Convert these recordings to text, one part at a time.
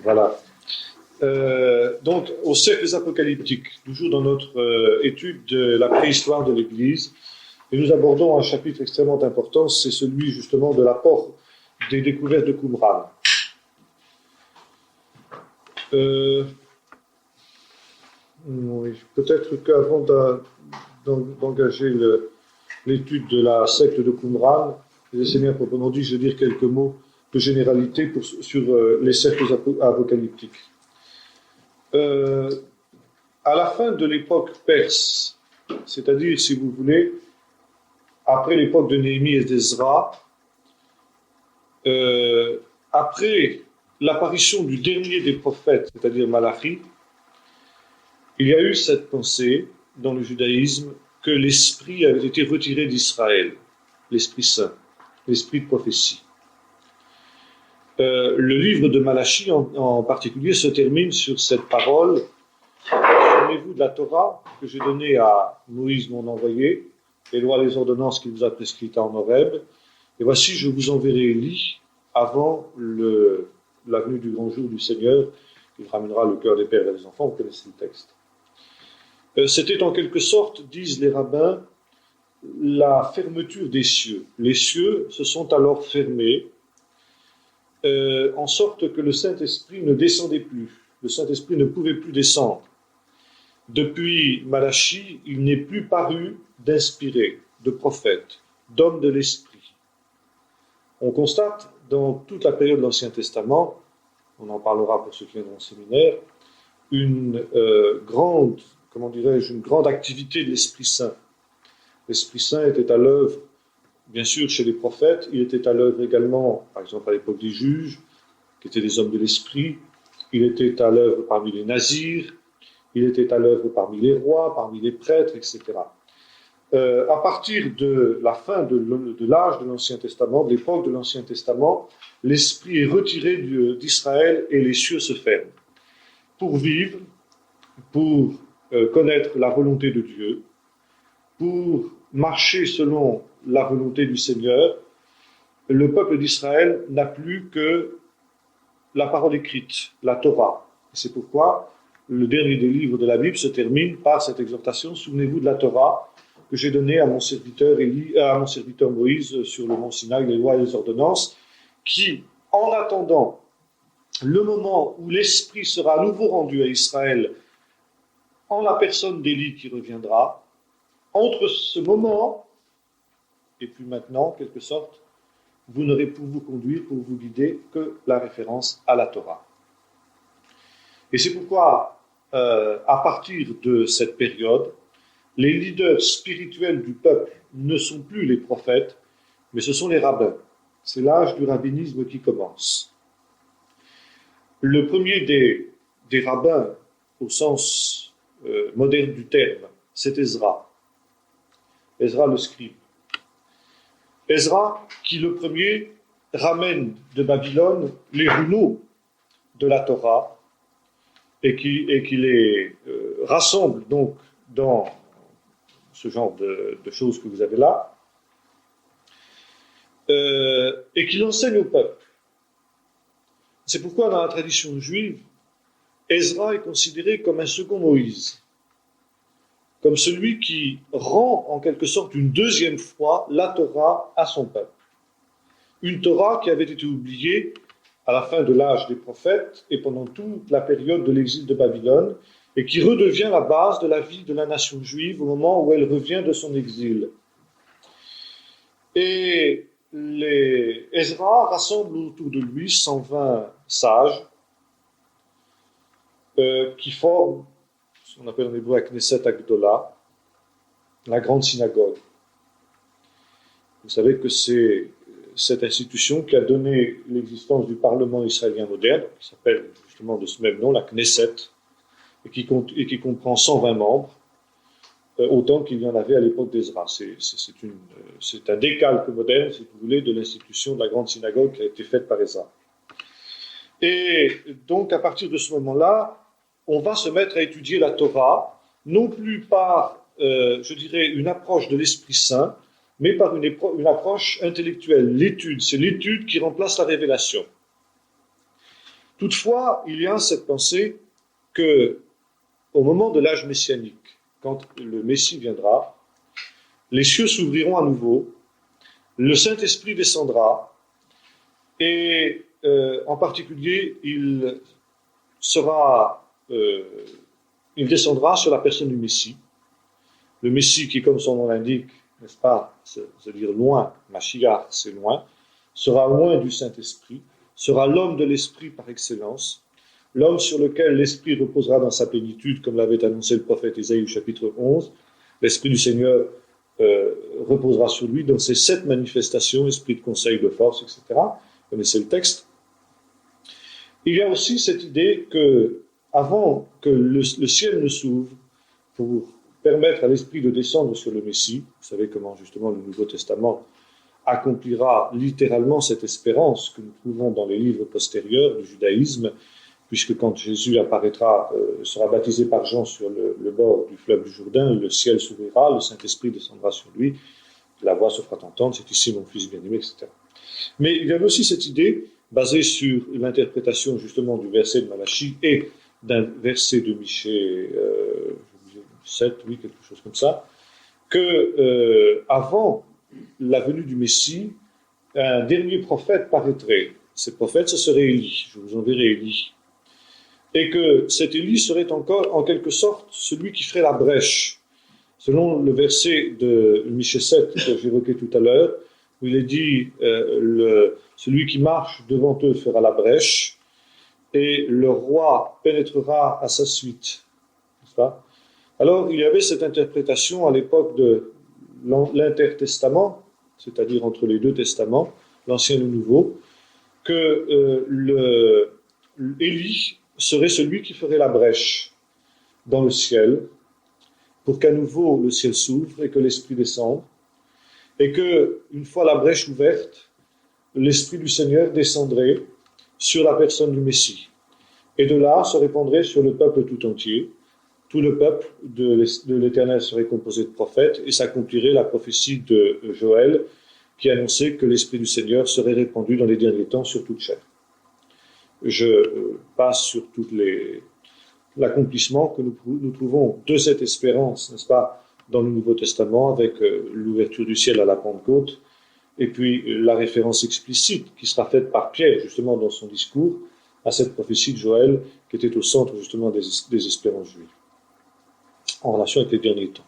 Voilà. Donc, aux cercles apocalyptiques, toujours dans notre étude de la préhistoire de l'Église, et nous abordons un chapitre extrêmement important, c'est celui justement de l'apport des découvertes de Qumran. Oui, peut-être qu'avant d'engager l'étude de la secte de Qumran, les Seigneurs proprement dit, je vais dire quelques mots de généralité sur les cercles apocalyptiques. À la fin de l'époque perse, c'est-à-dire, si vous voulez, après l'époque de Néhémie et d'Ezra, après l'apparition du dernier des prophètes, c'est-à-dire Malachi, il y a eu cette pensée dans le judaïsme que l'esprit avait été retiré d'Israël, l'Esprit Saint, l'esprit de prophétie. Le livre de Malachi en particulier se termine sur cette parole: souvenez-vous de la Torah que j'ai donnée à Moïse mon envoyé, les lois, les ordonnances qu'il vous a prescrites en Horeb, et voici je vous enverrai Élie avant la venue du grand jour du Seigneur, qui ramènera le cœur des pères et des enfants. Vous connaissez le texte. C'était en quelque sorte, disent les rabbins, la fermeture des cieux. Les cieux se sont alors fermés, en sorte que le Saint-Esprit ne descendait plus. Le Saint-Esprit ne pouvait plus descendre. Depuis Malachi, il n'est plus paru d'inspiré, de prophète, d'homme de l'Esprit. On constate dans toute la période de l'Ancien Testament, on en parlera pour ceux qui viendront au séminaire, une grande activité de l'Esprit Saint. L'Esprit Saint était à l'œuvre, bien sûr, chez les prophètes, il était à l'œuvre également, par exemple, à l'époque des juges, qui étaient des hommes de l'Esprit, il était à l'œuvre parmi les nazirs, il était à l'œuvre parmi les rois, parmi les prêtres, etc. À partir de la fin de l'âge de l'Ancien Testament, de l'époque de l'Ancien Testament, l'Esprit est retiré d'Israël et les cieux se ferment. Pour vivre, pour connaître la volonté de Dieu, pour marcher selon la volonté du Seigneur, le peuple d'Israël n'a plus que la parole écrite, la Torah. Et c'est pourquoi le dernier des livres de la Bible se termine par cette exhortation: souvenez-vous de la Torah que j'ai donnée à mon serviteur Moïse sur le mont Sinaï, les lois et les ordonnances, qui, en attendant le moment où l'Esprit sera à nouveau rendu à Israël en la personne d'Élie qui reviendra, entre ce moment et puis maintenant, en quelque sorte, vous n'aurez pour vous conduire, pour vous guider, que la référence à la Torah. Et c'est pourquoi, à partir de cette période, les leaders spirituels du peuple ne sont plus les prophètes, mais ce sont les rabbins. C'est l'âge du rabbinisme qui commence. Le premier des rabbins, au sens moderne du terme, c'est Ezra. Ezra le scribe. Ezra, qui le premier ramène de Babylone les rouleaux de la Torah et qui les rassemble donc dans ce genre de choses que vous avez là, et qui l'enseigne au peuple. C'est pourquoi dans la tradition juive, Ezra est considéré comme un second Moïse, comme celui qui rend en quelque sorte une deuxième fois la Torah à son peuple. Une Torah qui avait été oubliée à la fin de l'âge des prophètes et pendant toute la période de l'exil de Babylone, et qui redevient la base de la vie de la nation juive au moment où elle revient de son exil. Et Ezra rassemble autour de lui 120 sages qui forment ce qu'on appelle en hébreu la Knesset Agdola, la grande synagogue. Vous savez que c'est cette institution qui a donné l'existence du Parlement israélien moderne, qui s'appelle justement de ce même nom, la Knesset, et qui comprend 120 membres, autant qu'il y en avait à l'époque d'Ezra. C'est un décalque moderne, si vous voulez, de l'institution de la grande synagogue qui a été faite par Ezra. Et donc, à partir de ce moment-là, on va se mettre à étudier la Torah, non plus par, je dirais, une approche de l'Esprit Saint, mais par une approche intellectuelle. L'étude, c'est l'étude qui remplace la révélation. Toutefois, il y a cette pensée que, au moment de l'âge messianique, quand le Messie viendra, les cieux s'ouvriront à nouveau, le Saint-Esprit descendra, et en particulier, il descendra sur la personne du Messie. Le Messie qui, comme son nom l'indique, n'est-ce pas, c'est-à-dire loin, Mashiach, c'est loin, sera loin du Saint-Esprit, sera l'homme de l'Esprit par excellence, l'homme sur lequel l'Esprit reposera dans sa plénitude, comme l'avait annoncé le prophète Ésaïe au chapitre 11. L'Esprit du Seigneur reposera sur lui dans ses 7 manifestations, esprit de conseil, de force, etc. Vous connaissez le texte. Il y a aussi cette idée que, avant que le ciel ne s'ouvre pour permettre à l'Esprit de descendre sur le Messie, vous savez comment justement le Nouveau Testament accomplira littéralement cette espérance que nous trouvons dans les livres postérieurs du judaïsme, puisque quand Jésus apparaîtra, sera baptisé par Jean sur le bord du fleuve du Jourdain, le ciel s'ouvrira, le Saint-Esprit descendra sur lui, la voix se fera entendre, c'est ici mon fils bien-aimé, etc. Mais il y avait aussi cette idée, basée sur l'interprétation justement du verset de Malachie et d'un verset de Michée 7, oui, quelque chose comme ça, que avant la venue du Messie, un dernier prophète paraîtrait. Ce prophète, ce serait Élie. Je vous enverrai Élie. Et que cet Élie serait encore, en quelque sorte, celui qui ferait la brèche. Selon le verset de Michée 7 que j'évoquais tout à l'heure, où il est dit celui qui marche devant eux fera la brèche, et le roi pénétrera à sa suite. N'est-ce pas ? Alors, il y avait cette interprétation à l'époque de l'intertestament, c'est-à-dire entre les 2 testaments, l'Ancien et le Nouveau, que Élie serait celui qui ferait la brèche dans le ciel, pour qu'à nouveau le ciel s'ouvre et que l'Esprit descende, et que, une fois la brèche ouverte, l'Esprit du Seigneur descendrait sur la personne du Messie, et de là se répandrait sur le peuple tout entier. Tout le peuple de l'Éternel serait composé de prophètes, et s'accomplirait la prophétie de Joël, qui annonçait que l'Esprit du Seigneur serait répandu dans les derniers temps sur toute chair. Je passe sur l'accomplissement que nous trouvons de cette espérance, n'est-ce pas, dans le Nouveau Testament, avec l'ouverture du ciel à la Pentecôte, et puis la référence explicite qui sera faite par Pierre, justement, dans son discours, à cette prophétie de Joël, qui était au centre, justement, des espérances juives, en relation avec les derniers temps.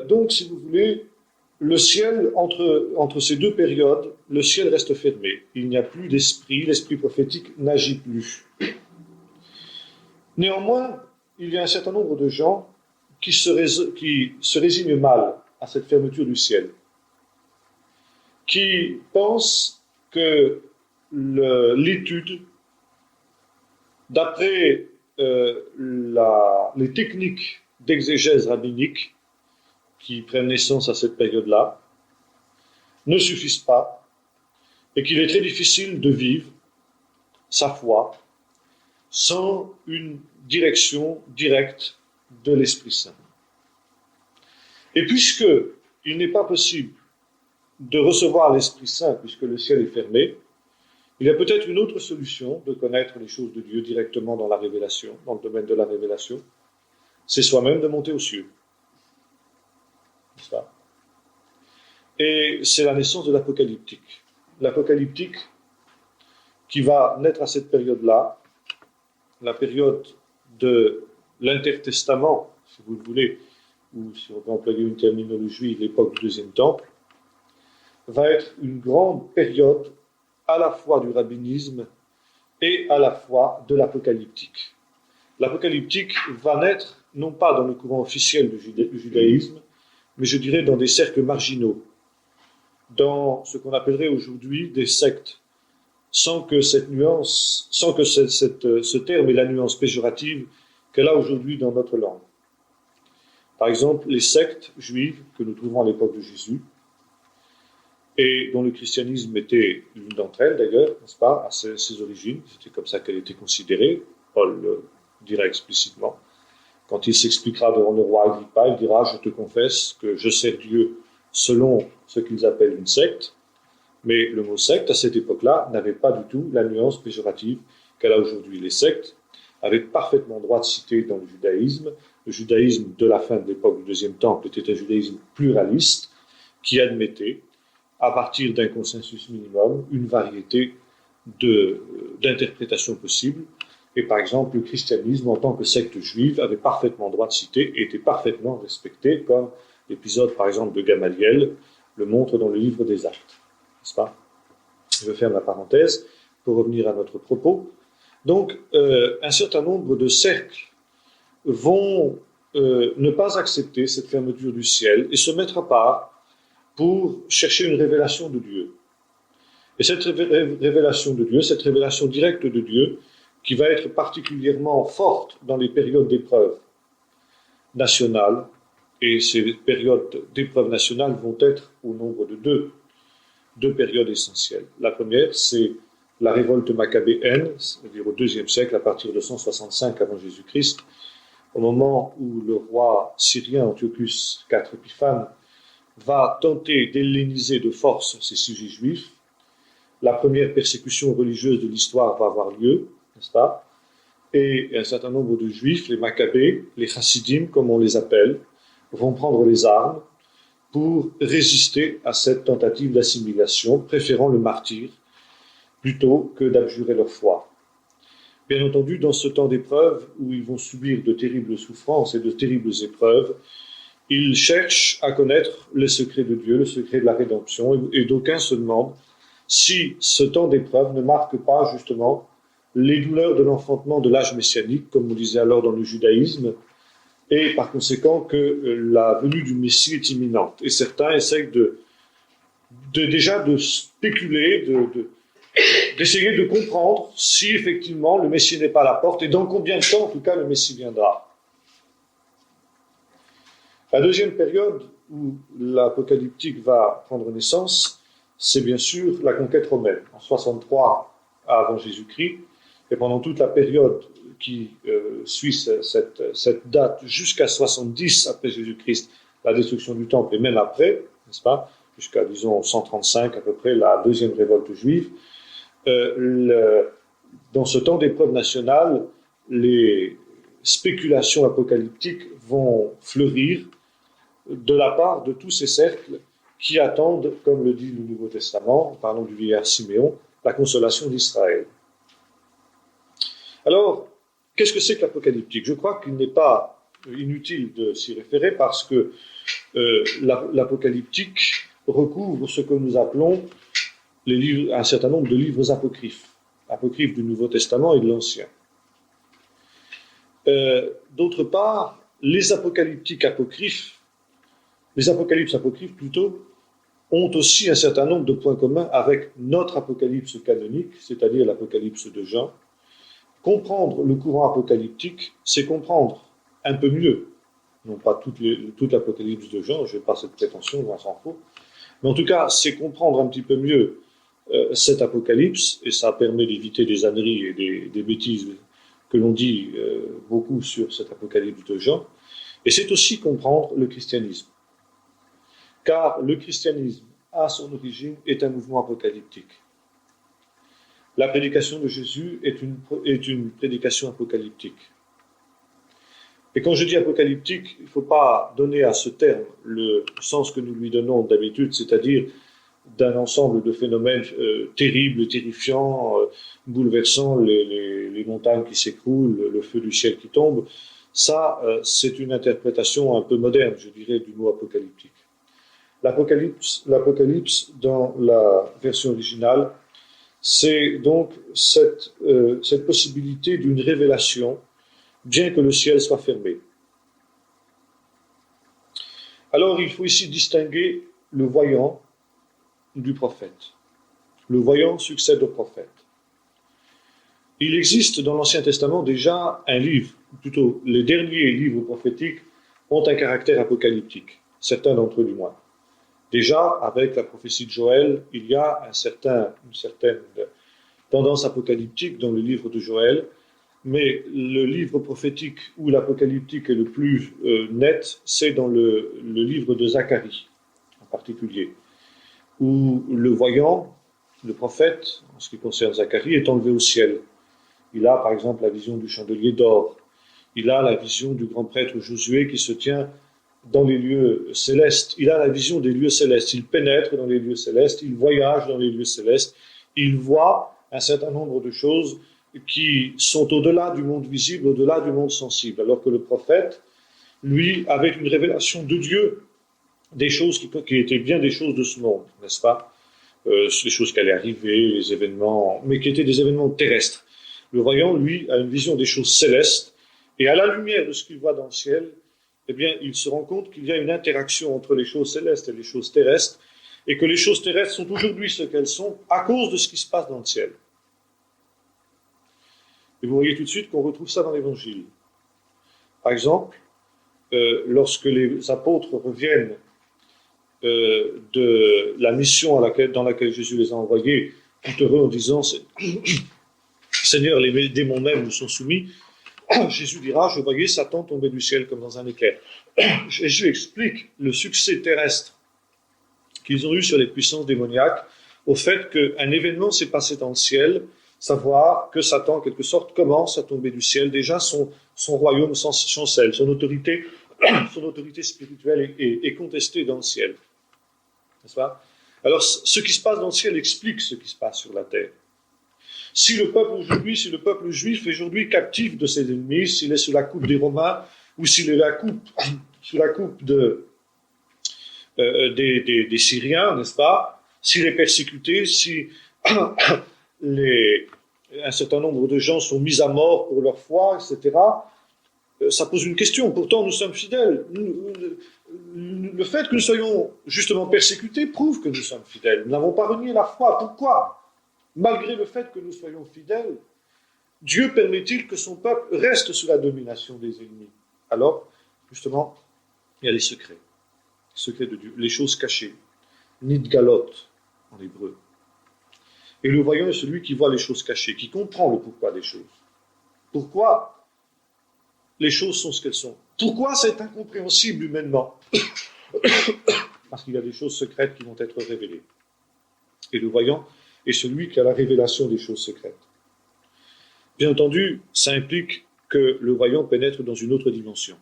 Donc, si vous voulez, le ciel, entre ces 2 périodes, le ciel reste fermé. Il n'y a plus d'esprit, l'esprit prophétique n'agit plus. Néanmoins, il y a un certain nombre de gens qui se résignent mal à cette fermeture du ciel, qui pensent que l'étude, d'après les techniques d'exégèse rabbinique qui prennent naissance à cette période-là, ne suffisent pas, et qu'il est très difficile de vivre sa foi sans une direction directe de l'Esprit Saint. Et puisque il n'est pas possible de recevoir l'Esprit Saint, puisque le ciel est fermé, il y a peut-être une autre solution de connaître les choses de Dieu directement dans la révélation, dans le domaine de la révélation, c'est soi-même de monter aux cieux. N'est-ce pas ? Et c'est la naissance de l'apocalyptique. L'apocalyptique qui va naître à cette période-là, la période de l'intertestament, si vous le voulez, ou si on peut employer une terminologie, l'époque du deuxième temple, va être une grande période à la fois du rabbinisme et à la fois de l'apocalyptique. L'apocalyptique va naître non pas dans le courant officiel du judaïsme, mais je dirais dans des cercles marginaux, dans ce qu'on appellerait aujourd'hui des sectes, sans que ce terme ait la nuance péjorative qu'elle a aujourd'hui dans notre langue. Par exemple, les sectes juives que nous trouvons à l'époque de Jésus, et dont le christianisme était l'une d'entre elles d'ailleurs, n'est-ce pas, à ses origines, c'était comme ça qu'elle était considérée, Paul le dira explicitement. Quand il s'expliquera devant le roi Agrippa, il dira « Je te confesse que je sers Dieu selon ce qu'ils appellent une secte », Mais le mot secte, à cette époque-là, n'avait pas du tout la nuance péjorative qu'elle a aujourd'hui. Les sectes avaient parfaitement droit de citer dans le judaïsme. Le judaïsme de la fin de l'époque du Deuxième Temple était un judaïsme pluraliste qui admettait, à partir d'un consensus minimum, une variété d'interprétations possibles. Et par exemple, le christianisme, en tant que secte juive, avait parfaitement droit de citer et était parfaitement respecté, comme l'épisode, par exemple, de Gamaliel le montre dans le livre des Actes. N'est-ce pas ? Je ferme la parenthèse pour revenir à notre propos. Donc, un certain nombre de cercles vont ne pas accepter cette fermeture du ciel et se mettre à part pour chercher une révélation de Dieu. Et cette révélation de Dieu, cette révélation directe de Dieu, qui va être particulièrement forte dans les périodes d'épreuves nationales, et ces périodes d'épreuves nationales vont être au nombre de deux périodes essentielles. La première, c'est la révolte maccabéenne, c'est-à-dire au IIe siècle, à partir de 165 avant Jésus-Christ, au moment où le roi syrien Antiochus IV Épiphane va tenter d'helléniser de force ses sujets juifs. La première persécution religieuse de l'histoire va avoir lieu, n'est-ce pas ? Et un certain nombre de juifs, les maccabées, les chassidim, comme on les appelle, vont prendre les armes pour résister à cette tentative d'assimilation, préférant le martyre plutôt que d'abjurer leur foi. Bien entendu, dans ce temps d'épreuve où ils vont subir de terribles souffrances et de terribles épreuves, ils cherchent à connaître le secret de Dieu, le secret de la rédemption, et d'aucuns se demandent si ce temps d'épreuve ne marque pas justement les douleurs de l'enfantement de l'âge messianique, comme on disait alors dans le judaïsme, et par conséquent que la venue du Messie est imminente. Et certains essayent déjà de spéculer, d'essayer de comprendre si effectivement le Messie n'est pas à la porte, et dans combien de temps en tout cas le Messie viendra. La deuxième période où l'apocalyptique va prendre naissance, c'est bien sûr la conquête romaine, en 63 avant Jésus-Christ, et pendant toute la période qui suit cette date jusqu'à 70 après Jésus-Christ, la destruction du temple, et même après, n'est-ce pas, jusqu'à, disons, 135 à peu près, la deuxième révolte juive, dans ce temps d'épreuve nationale, les spéculations apocalyptiques vont fleurir de la part de tous ces cercles qui attendent, comme le dit le Nouveau Testament, en parlant du vieillard Siméon, la consolation d'Israël. Alors, qu'est-ce que c'est que l'apocalyptique ? Je crois qu'il n'est pas inutile de s'y référer parce que l'apocalyptique recouvre ce que nous appelons un certain nombre de livres apocryphes du Nouveau Testament et de l'Ancien. D'autre part, les apocalypses apocryphes plutôt, ont aussi un certain nombre de points communs avec notre apocalypse canonique, c'est-à-dire l'apocalypse de Jean. Comprendre le courant apocalyptique, c'est comprendre un peu mieux, non pas toute l'apocalypse de Jean, je n'ai pas cette prétention, loin s'en faut, mais en tout cas, c'est comprendre un petit peu mieux cet apocalypse, et ça permet d'éviter des âneries et des bêtises que l'on dit beaucoup sur cet apocalypse de Jean, et c'est aussi comprendre le christianisme. Car le christianisme, à son origine, est un mouvement apocalyptique. La prédication de Jésus est une prédication apocalyptique. Et quand je dis apocalyptique, il ne faut pas donner à ce terme le sens que nous lui donnons d'habitude, c'est-à-dire d'un ensemble de phénomènes terribles, terrifiants, bouleversants, les montagnes qui s'écroulent, le feu du ciel qui tombe. Ça, c'est une interprétation un peu moderne, je dirais, du mot apocalyptique. L'apocalypse dans la version originale, c'est donc cette possibilité d'une révélation, bien que le ciel soit fermé. Alors, il faut ici distinguer le voyant du prophète. Le voyant succède au prophète. Il existe dans l'Ancien Testament déjà un livre, plutôt les derniers livres prophétiques ont un caractère apocalyptique, certains d'entre eux du moins. Déjà, avec la prophétie de Joël, il y a une certaine tendance apocalyptique dans le livre de Joël, mais le livre prophétique où l'apocalyptique est le plus net, c'est dans le livre de Zacharie, en particulier. où le voyant, le prophète, en ce qui concerne Zacharie, est enlevé au ciel. Il a par exemple la vision du chandelier d'or. Il a la vision du grand prêtre Josué qui se tient dans les lieux célestes. Il a la vision des lieux célestes. Il pénètre dans les lieux célestes, il voyage dans les lieux célestes, il voit un certain nombre de choses qui sont au-delà du monde visible, au-delà du monde sensible. Alors que le prophète, lui, avait une révélation de Dieu, des choses qui étaient bien des choses de ce monde, n'est-ce pas? Les choses qui allaient arriver, les événements, mais qui étaient des événements terrestres. Le voyant, lui, a une vision des choses célestes, et à la lumière de ce qu'il voit dans le ciel, eh bien, il se rend compte qu'il y a une interaction entre les choses célestes et les choses terrestres, et que les choses terrestres sont aujourd'hui ce qu'elles sont à cause de ce qui se passe dans le ciel. Et vous voyez tout de suite qu'on retrouve ça dans l'Évangile. Par exemple, lorsque les apôtres reviennent de la mission dans laquelle Jésus les a envoyés, tout heureux en disant « Seigneur, les démons même nous sont soumis », Jésus dira « Je voyais Satan tomber du ciel comme dans un éclair ». Jésus explique le succès terrestre qu'ils ont eu sur les puissances démoniaques au fait qu'un événement s'est passé dans le ciel, savoir que Satan, en quelque sorte, commence à tomber du ciel. Déjà, son royaume chancelle, son autorité spirituelle est contestée dans le ciel. N'est-ce pas? Alors, ce qui se passe dans le ciel explique ce qui se passe sur la terre. Si le peuple juif est aujourd'hui captif de ses ennemis, s'il est sous la coupe des Romains, ou s'il est sous la coupe des Syriens, n'est-ce pas? S'il est persécuté, si un certain nombre de gens sont mis à mort pour leur foi, etc., ça pose une question. Pourtant, nous sommes fidèles. Le fait que nous soyons justement persécutés prouve que nous sommes fidèles. Nous n'avons pas renié la foi. Pourquoi? Malgré le fait que nous soyons fidèles, Dieu permet-il que son peuple reste sous la domination des ennemis? Alors, justement, il y a les secrets de Dieu, les choses cachées, nidgalot en hébreu. Et le voyant est celui qui voit les choses cachées, qui comprend le pourquoi des choses. Pourquoi les choses sont ce qu'elles sont? Pourquoi c'est incompréhensible humainement? Parce qu'il y a des choses secrètes qui vont être révélées. Et le voyant est celui qui a la révélation des choses secrètes. Bien entendu, ça implique que le voyant pénètre dans une autre dimension.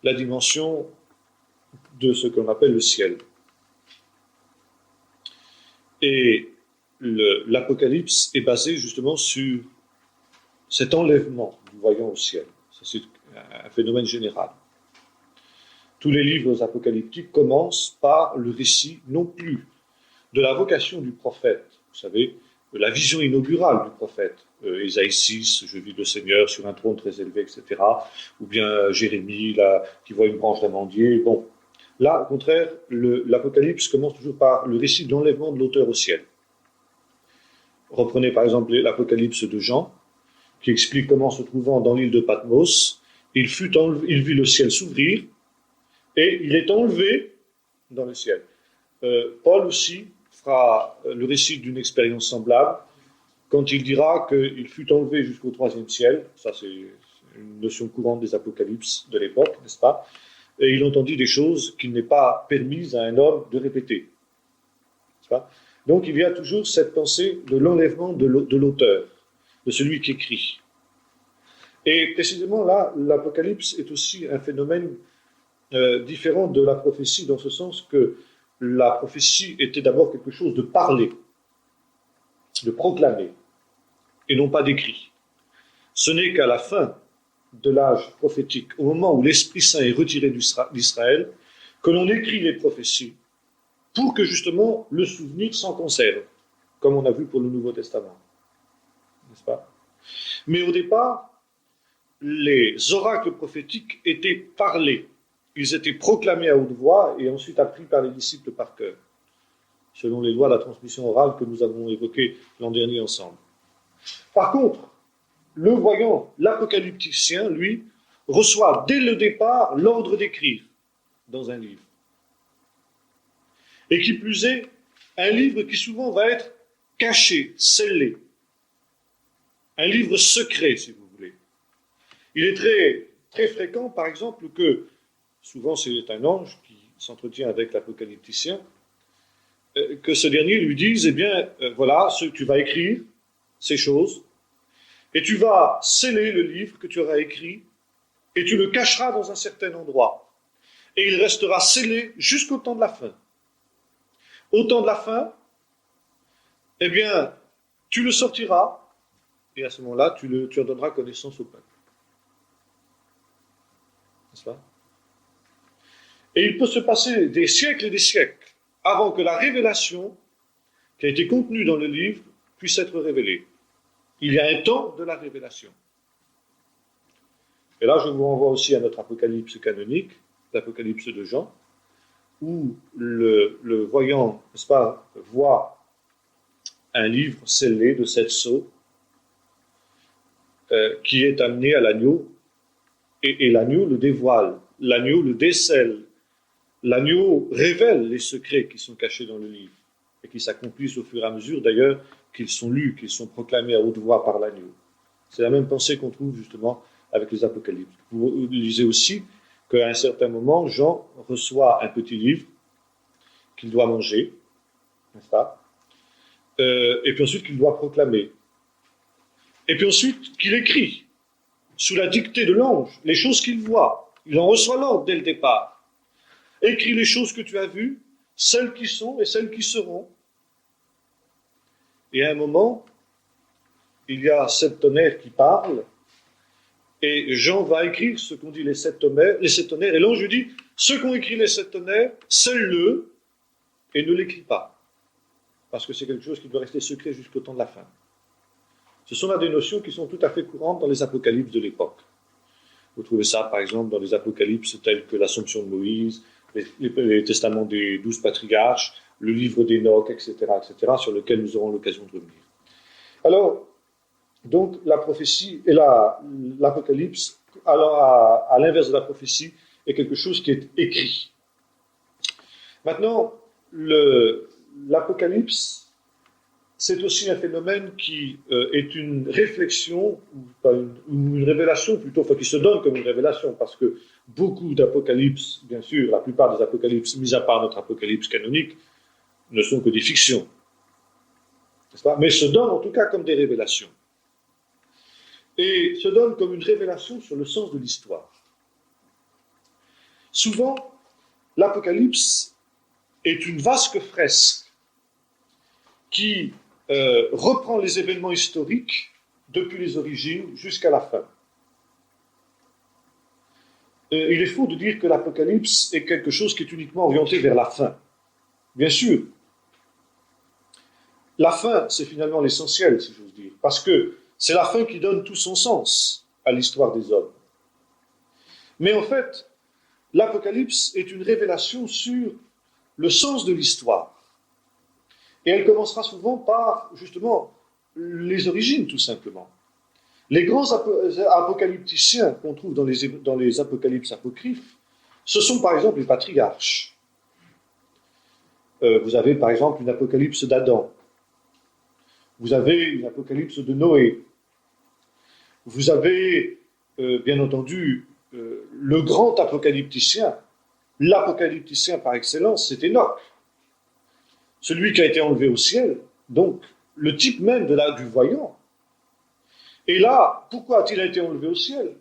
La dimension de ce qu'on appelle le ciel. Et l'Apocalypse est basé justement sur cet enlèvement du voyant au ciel. Ça, c'est un phénomène général. Tous les livres apocalyptiques commencent par le récit non plus de la vocation du prophète, vous savez, de la vision inaugurale du prophète. Ésaïe 6, je vis le Seigneur sur un trône très élevé, etc. Ou bien Jérémie, là, qui voit une branche d'amandier. Bon, là, au contraire, l'Apocalypse commence toujours par le récit de l'enlèvement de l'auteur au ciel. Reprenez par exemple l'Apocalypse de Jean, qui explique comment, se trouvant dans l'île de Patmos, il vit le ciel s'ouvrir et il est enlevé dans le ciel. Paul aussi fera le récit d'une expérience semblable quand il dira qu'il fut enlevé jusqu'au 3e ciel. Ça, c'est une notion courante des apocalypses de l'époque, n'est-ce pas? Et il entendit des choses qu'il n'est pas permis à un homme de répéter. N'est-ce pas? Donc il y a toujours cette pensée de l'enlèvement de l'auteur, de celui qui écrit. Et précisément là, l'Apocalypse est aussi un phénomène différent de la prophétie, dans ce sens que la prophétie était d'abord quelque chose de parlé, de proclamé, et non pas d'écrit. Ce n'est qu'à la fin de l'âge prophétique, au moment où l'Esprit Saint est retiré d'Israël, que l'on écrit les prophéties, pour que justement le souvenir s'en conserve, comme on a vu pour le Nouveau Testament. N'est-ce pas? Mais au départ, les oracles prophétiques étaient parlés. Ils étaient proclamés à haute voix et ensuite appris par les disciples par cœur, selon les lois de la transmission orale que nous avons évoquées l'an dernier ensemble. Par contre, le voyant, l'apocalypticien, lui, reçoit dès le départ l'ordre d'écrire dans un livre. Et qui plus est, un livre qui souvent va être caché, scellé. Un livre secret, si vous voulez. Il est très, très fréquent, par exemple, que, souvent c'est un ange qui s'entretient avec l'apocalypticien, que ce dernier lui dise, eh bien, voilà, tu vas écrire ces choses, et tu vas sceller le livre que tu auras écrit, et tu le cacheras dans un certain endroit. Et il restera scellé jusqu'au temps de la fin. Au temps de la fin, eh bien, tu le sortiras, et à ce moment-là, tu en donneras connaissance au peuple. N'est-ce pas? Et il peut se passer des siècles et des siècles avant que la révélation qui a été contenue dans le livre puisse être révélée. Il y a un temps de la révélation. Et là, je vous renvoie aussi à notre apocalypse canonique, l'apocalypse de Jean, où le voyant, n'est-ce pas, voit un livre scellé de 7 sceaux qui est amené à l'agneau, et l'agneau le dévoile, l'agneau le décèle, l'agneau révèle les secrets qui sont cachés dans le livre et qui s'accomplissent au fur et à mesure, d'ailleurs, qu'ils sont lus, qu'ils sont proclamés à haute voix par l'agneau. C'est la même pensée qu'on trouve justement avec les apocalypses. Vous lisez aussi qu'à un certain moment, Jean reçoit un petit livre qu'il doit manger, n'est-ce pas? Et puis ensuite qu'il doit proclamer. Et puis ensuite qu'il écrit, sous la dictée de l'ange, les choses qu'il voit. Il en reçoit l'ordre dès le départ. Écris les choses que tu as vues, celles qui sont et celles qui seront. Et à un moment, il y a 7 tonnerres qui parlent, et Jean va écrire ce qu'ont dit les 7 tonnerres, et l'ange lui dit, ceux qui ont écrit les 7 tonnerres, scelle-le, et ne l'écris pas, parce que c'est quelque chose qui doit rester secret jusqu'au temps de la fin. Ce sont là des notions qui sont tout à fait courantes dans les apocalypses de l'époque. Vous trouvez ça, par exemple, dans les apocalypses tels que l'Assomption de Moïse, les testaments des 12 patriarches, le livre d'Enoch, etc., sur lequel nous aurons l'occasion de revenir. Alors, donc, la prophétie et l'apocalypse, alors à l'inverse de la prophétie, est quelque chose qui est écrit. Maintenant, l'apocalypse, c'est aussi un phénomène qui est une réflexion, ou une révélation plutôt, enfin qui se donne comme une révélation, parce que beaucoup d'apocalypses, bien sûr, la plupart des apocalypses, mis à part notre apocalypse canonique, ne sont que des fictions, n'est-ce pas? Mais se donnent en tout cas comme des révélations. Et se donnent comme une révélation sur le sens de l'histoire. Souvent, l'apocalypse est une vaste fresque qui reprend les événements historiques depuis les origines jusqu'à la fin. Il est faux de dire que l'Apocalypse est quelque chose qui est uniquement orienté vers la fin. Bien sûr, la fin, c'est finalement l'essentiel, si j'ose dire, parce que c'est la fin qui donne tout son sens à l'histoire des hommes. Mais en fait, l'Apocalypse est une révélation sur le sens de l'histoire. Et elle commencera souvent par, justement, les origines, tout simplement. Les grands apocalypticiens qu'on trouve dans les apocalypses apocryphes, ce sont par exemple les patriarches. Vous avez par exemple une apocalypse d'Adam. Vous avez une apocalypse de Noé. Vous avez, bien entendu, le grand apocalypticien, l'apocalypticien par excellence, c'est Enoch. Celui qui a été enlevé au ciel, donc le type même du voyant. Et là, pourquoi a-t-il été enlevé au ciel?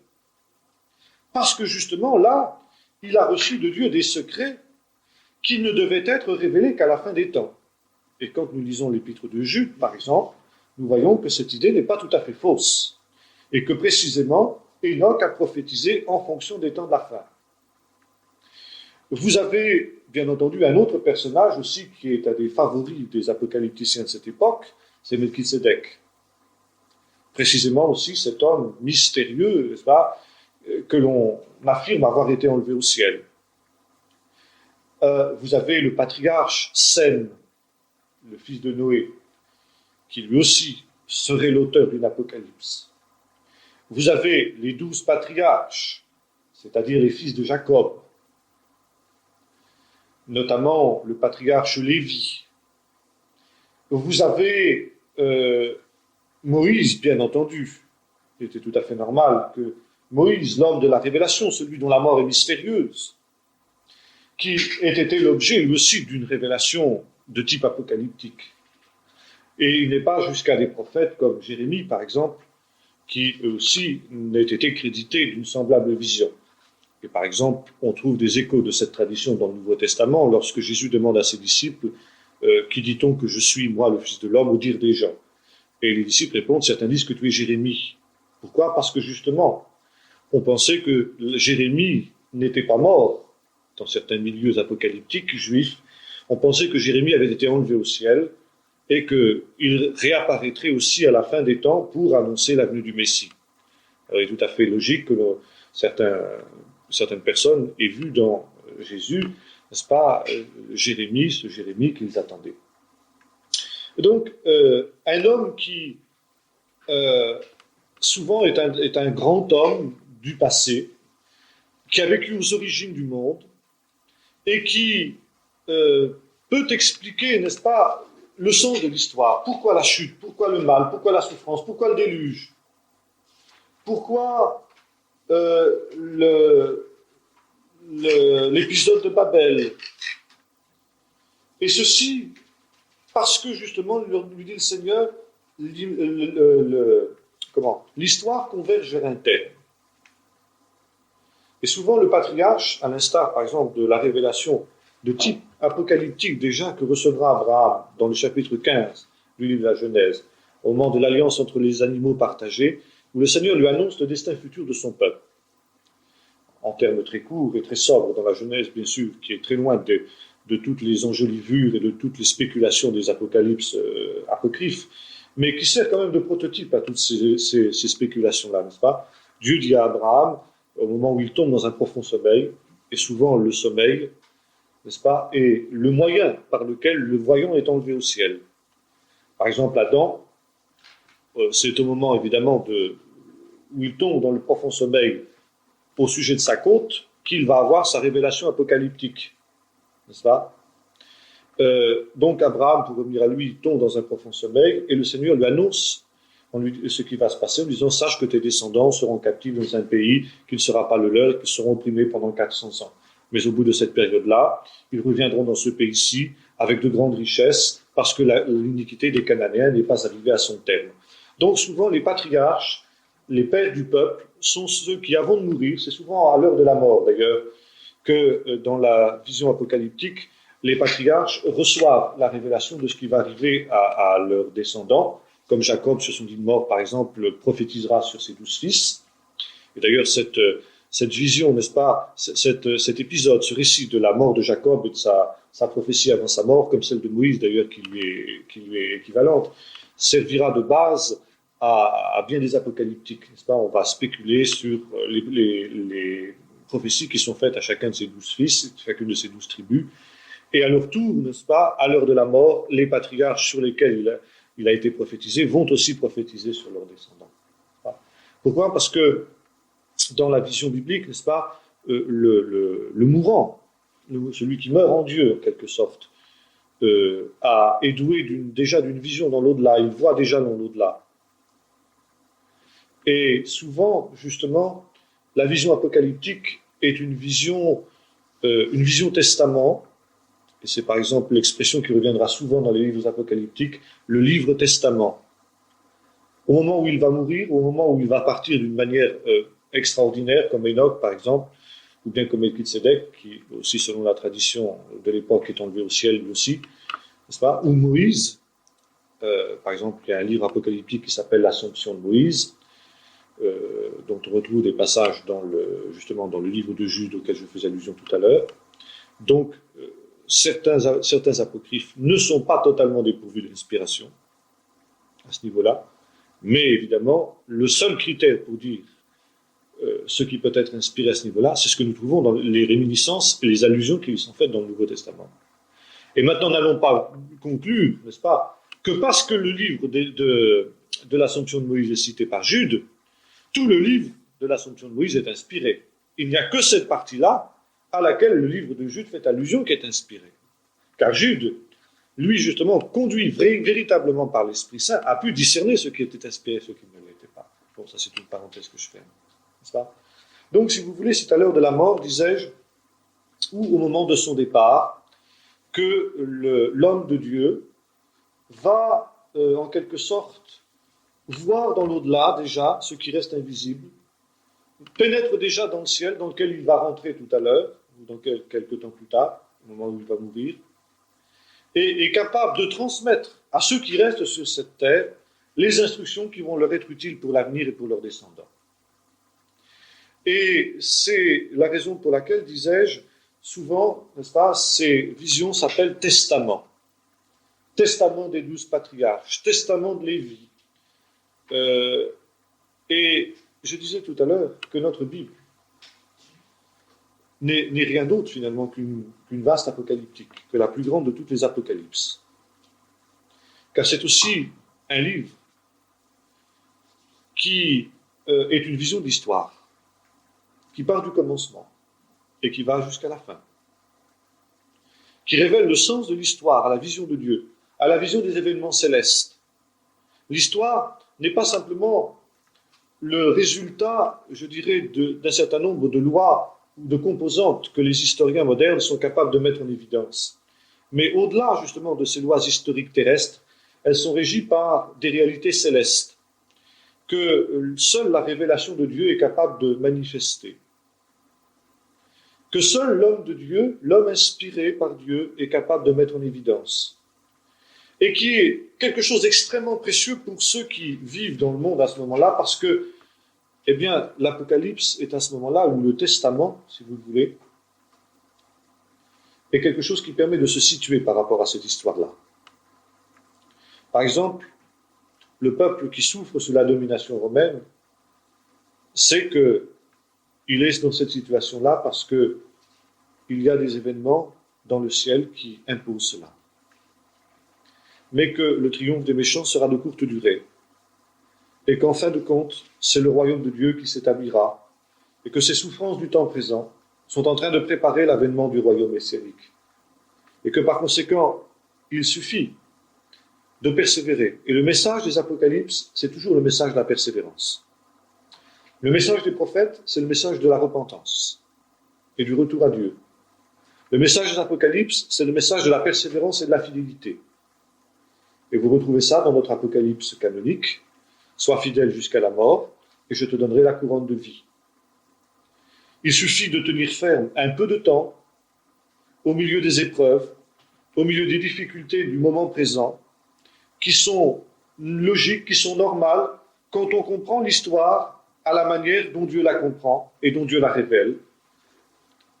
Parce que justement, là, il a reçu de Dieu des secrets qui ne devaient être révélés qu'à la fin des temps. Et quand nous lisons l'épître de Jude, par exemple, nous voyons que cette idée n'est pas tout à fait fausse. Et que précisément, Enoch a prophétisé en fonction des temps de la fin. Vous avez, bien entendu, un autre personnage aussi qui est un des favoris des apocalypticiens de cette époque, c'est Melchisédek. Précisément aussi cet homme mystérieux, n'est-ce pas, que l'on affirme avoir été enlevé au ciel. Vous avez le patriarche Sem, le fils de Noé, qui lui aussi serait l'auteur d'une apocalypse. Vous avez les 12 patriarches, c'est-à-dire les fils de Jacob, notamment le patriarche Lévi. Vous avez Moïse, bien entendu. Il était tout à fait normal que Moïse, l'homme de la révélation, celui dont la mort est mystérieuse, qui ait été l'objet lui aussi d'une révélation de type apocalyptique. Et il n'est pas jusqu'à des prophètes comme Jérémie, par exemple, qui eux aussi n'aient été crédités d'une semblable vision. Et par exemple, on trouve des échos de cette tradition dans le Nouveau Testament lorsque Jésus demande à ses disciples qui dit-on que je suis, moi, le Fils de l'homme, au dire des gens. Et les disciples répondent, certains disent que tu es Jérémie. Pourquoi? Parce que justement, on pensait que Jérémie n'était pas mort dans certains milieux apocalyptiques juifs. On pensait que Jérémie avait été enlevé au ciel et qu'il réapparaîtrait aussi à la fin des temps pour annoncer la venue du Messie. Alors, il est tout à fait logique que certaines personnes aient vu dans Jésus, n'est-ce pas, Jérémie, ce Jérémie qu'ils attendaient. Donc, un homme qui souvent est un grand homme du passé, qui a vécu aux origines du monde, et qui peut expliquer, n'est-ce pas, le sens de l'histoire. Pourquoi la chute? Pourquoi le mal? Pourquoi la souffrance? Pourquoi le déluge? Pourquoi l'épisode de Babel? Et ceci parce que justement, lui dit le Seigneur, l'histoire converge vers un terme. Et souvent le patriarche, à l'instar par exemple de la révélation de type apocalyptique déjà que recevra Abraham dans le chapitre 15 du livre de la Genèse, au moment de l'alliance entre les animaux partagés, où le Seigneur lui annonce le destin futur de son peuple. En termes très courts et très sobres dans la Genèse, bien sûr, qui est très loin de toutes les enjolivures et de toutes les spéculations des apocalypses apocryphes, mais qui sert quand même de prototype à toutes ces spéculations-là, n'est-ce pas? Dieu dit à Abraham, au moment où il tombe dans un profond sommeil, et souvent le sommeil, n'est-ce pas, est le moyen par lequel le voyant est enlevé au ciel. Par exemple, Adam, c'est au moment évidemment où il tombe dans le profond sommeil au sujet de sa côte qu'il va avoir sa révélation apocalyptique, n'est-ce pas? Donc Abraham, pour revenir à lui, il tombe dans un profond sommeil et le Seigneur lui annonce ce qui va se passer en lui disant « Sache que tes descendants seront captifs dans un pays qui ne sera pas le leur et qui seront opprimés pendant 400 ans. Mais au bout de cette période-là, ils reviendront dans ce pays-ci avec de grandes richesses parce que l'iniquité des Cananéens n'est pas arrivée à son terme. » Donc souvent les patriarches, les pères du peuple, sont ceux qui, avant de mourir, c'est souvent à l'heure de la mort d'ailleurs, que dans la vision apocalyptique, les patriarches reçoivent la révélation de ce qui va arriver à leurs descendants, comme Jacob, sur son lit de mort, par exemple, prophétisera sur ses 12 fils. Et d'ailleurs, cette vision, n'est-ce pas, cet épisode, ce récit de la mort de Jacob et de sa prophétie avant sa mort, comme celle de Moïse d'ailleurs, qui lui est équivalente, servira de base à bien des apocalyptiques, n'est-ce pas? On va spéculer sur les prophéties qui sont faites à chacun de ses 12 fils, chacune de ses 12 tribus. Et à leur tour, n'est-ce pas, à l'heure de la mort, les patriarches sur lesquels il a été prophétisé vont aussi prophétiser sur leurs descendants. Pourquoi? Parce que dans la vision biblique, n'est-ce pas, le mourant, celui qui meurt en Dieu, en quelque sorte, est doué déjà d'une vision dans l'au-delà, il voit déjà dans l'au-delà. Et souvent, justement, la vision apocalyptique est une vision testament. Et c'est par exemple l'expression qui reviendra souvent dans les livres apocalyptiques, le livre testament. Au moment où il va mourir, au moment où il va partir d'une manière extraordinaire, comme Enoch par exemple, ou bien comme Melchizedek, qui aussi selon la tradition de l'époque est enlevé au ciel lui aussi, n'est-ce pas? Ou Moïse, par exemple, il y a un livre apocalyptique qui s'appelle l'Assomption de Moïse, dont on retrouve des passages justement dans le livre de Jude auquel je faisais allusion tout à l'heure. Donc, certains apocryphes ne sont pas totalement dépourvus d'inspiration à ce niveau-là, mais évidemment, le seul critère pour dire ce qui peut être inspiré à ce niveau-là, c'est ce que nous trouvons dans les réminiscences et les allusions qui lui sont faites dans le Nouveau Testament. Et maintenant, n'allons pas conclure, n'est-ce pas, que parce que le livre de l'Assomption de Moïse est cité par Jude, tout le livre de l'Assomption de Moïse est inspiré. Il n'y a que cette partie-là à laquelle le livre de Jude fait allusion qui est inspiré. Car Jude, lui justement, conduit véritablement par l'Esprit Saint, a pu discerner ce qui était inspiré et ce qui ne l'était pas. Bon, ça c'est une parenthèse que je fais, n'est-ce pas? Donc, si vous voulez, c'est à l'heure de la mort, disais-je, ou au moment de son départ, que l'homme de Dieu va, en quelque sorte, voir dans l'au-delà déjà ce qui reste invisible, pénètre déjà dans le ciel dans lequel il va rentrer tout à l'heure, ou dans quelques temps plus tard, au moment où il va mourir, et est capable de transmettre à ceux qui restent sur cette terre les instructions qui vont leur être utiles pour l'avenir et pour leurs descendants. Et c'est la raison pour laquelle, disais-je, souvent, n'est-ce pas, ces visions s'appellent testaments. Testament des 12 patriarches, testament de Lévi. Et je disais tout à l'heure que notre Bible n'est rien d'autre finalement qu'une vaste apocalyptique, que la plus grande de toutes les apocalypses. Car c'est aussi un livre qui est une vision de l'histoire, qui part du commencement et qui va jusqu'à la fin, qui révèle le sens de l'histoire à la vision de Dieu, à la vision des événements célestes. L'histoire n'est pas simplement le résultat, je dirais, d'un certain nombre de lois ou de composantes que les historiens modernes sont capables de mettre en évidence. Mais au-delà, justement, de ces lois historiques terrestres, elles sont régies par des réalités célestes que seule la révélation de Dieu est capable de manifester. Que seul l'homme de Dieu, l'homme inspiré par Dieu, est capable de mettre en évidence. Et qui est quelque chose d'extrêmement précieux pour ceux qui vivent dans le monde à ce moment-là, parce que, eh bien, l'Apocalypse est à ce moment-là, ou le Testament, si vous le voulez, est quelque chose qui permet de se situer par rapport à cette histoire-là. Par exemple, le peuple qui souffre sous la domination romaine sait qu'il est dans cette situation-là parce qu'il y a des événements dans le ciel qui imposent cela. Mais que le triomphe des méchants sera de courte durée, et qu'en fin de compte, c'est le royaume de Dieu qui s'établira, et que ces souffrances du temps présent sont en train de préparer l'avènement du royaume messianique, et que par conséquent, il suffit de persévérer. Et le message des Apocalypses, c'est toujours le message de la persévérance. Le message des prophètes, c'est le message de la repentance et du retour à Dieu. Le message des Apocalypses, c'est le message de la persévérance et de la fidélité. Et vous retrouvez ça dans notre Apocalypse canonique. Sois fidèle jusqu'à la mort, et je te donnerai la couronne de vie. Il suffit de tenir ferme un peu de temps, au milieu des épreuves, au milieu des difficultés du moment présent, qui sont logiques, qui sont normales, quand on comprend l'histoire à la manière dont Dieu la comprend et dont Dieu la révèle,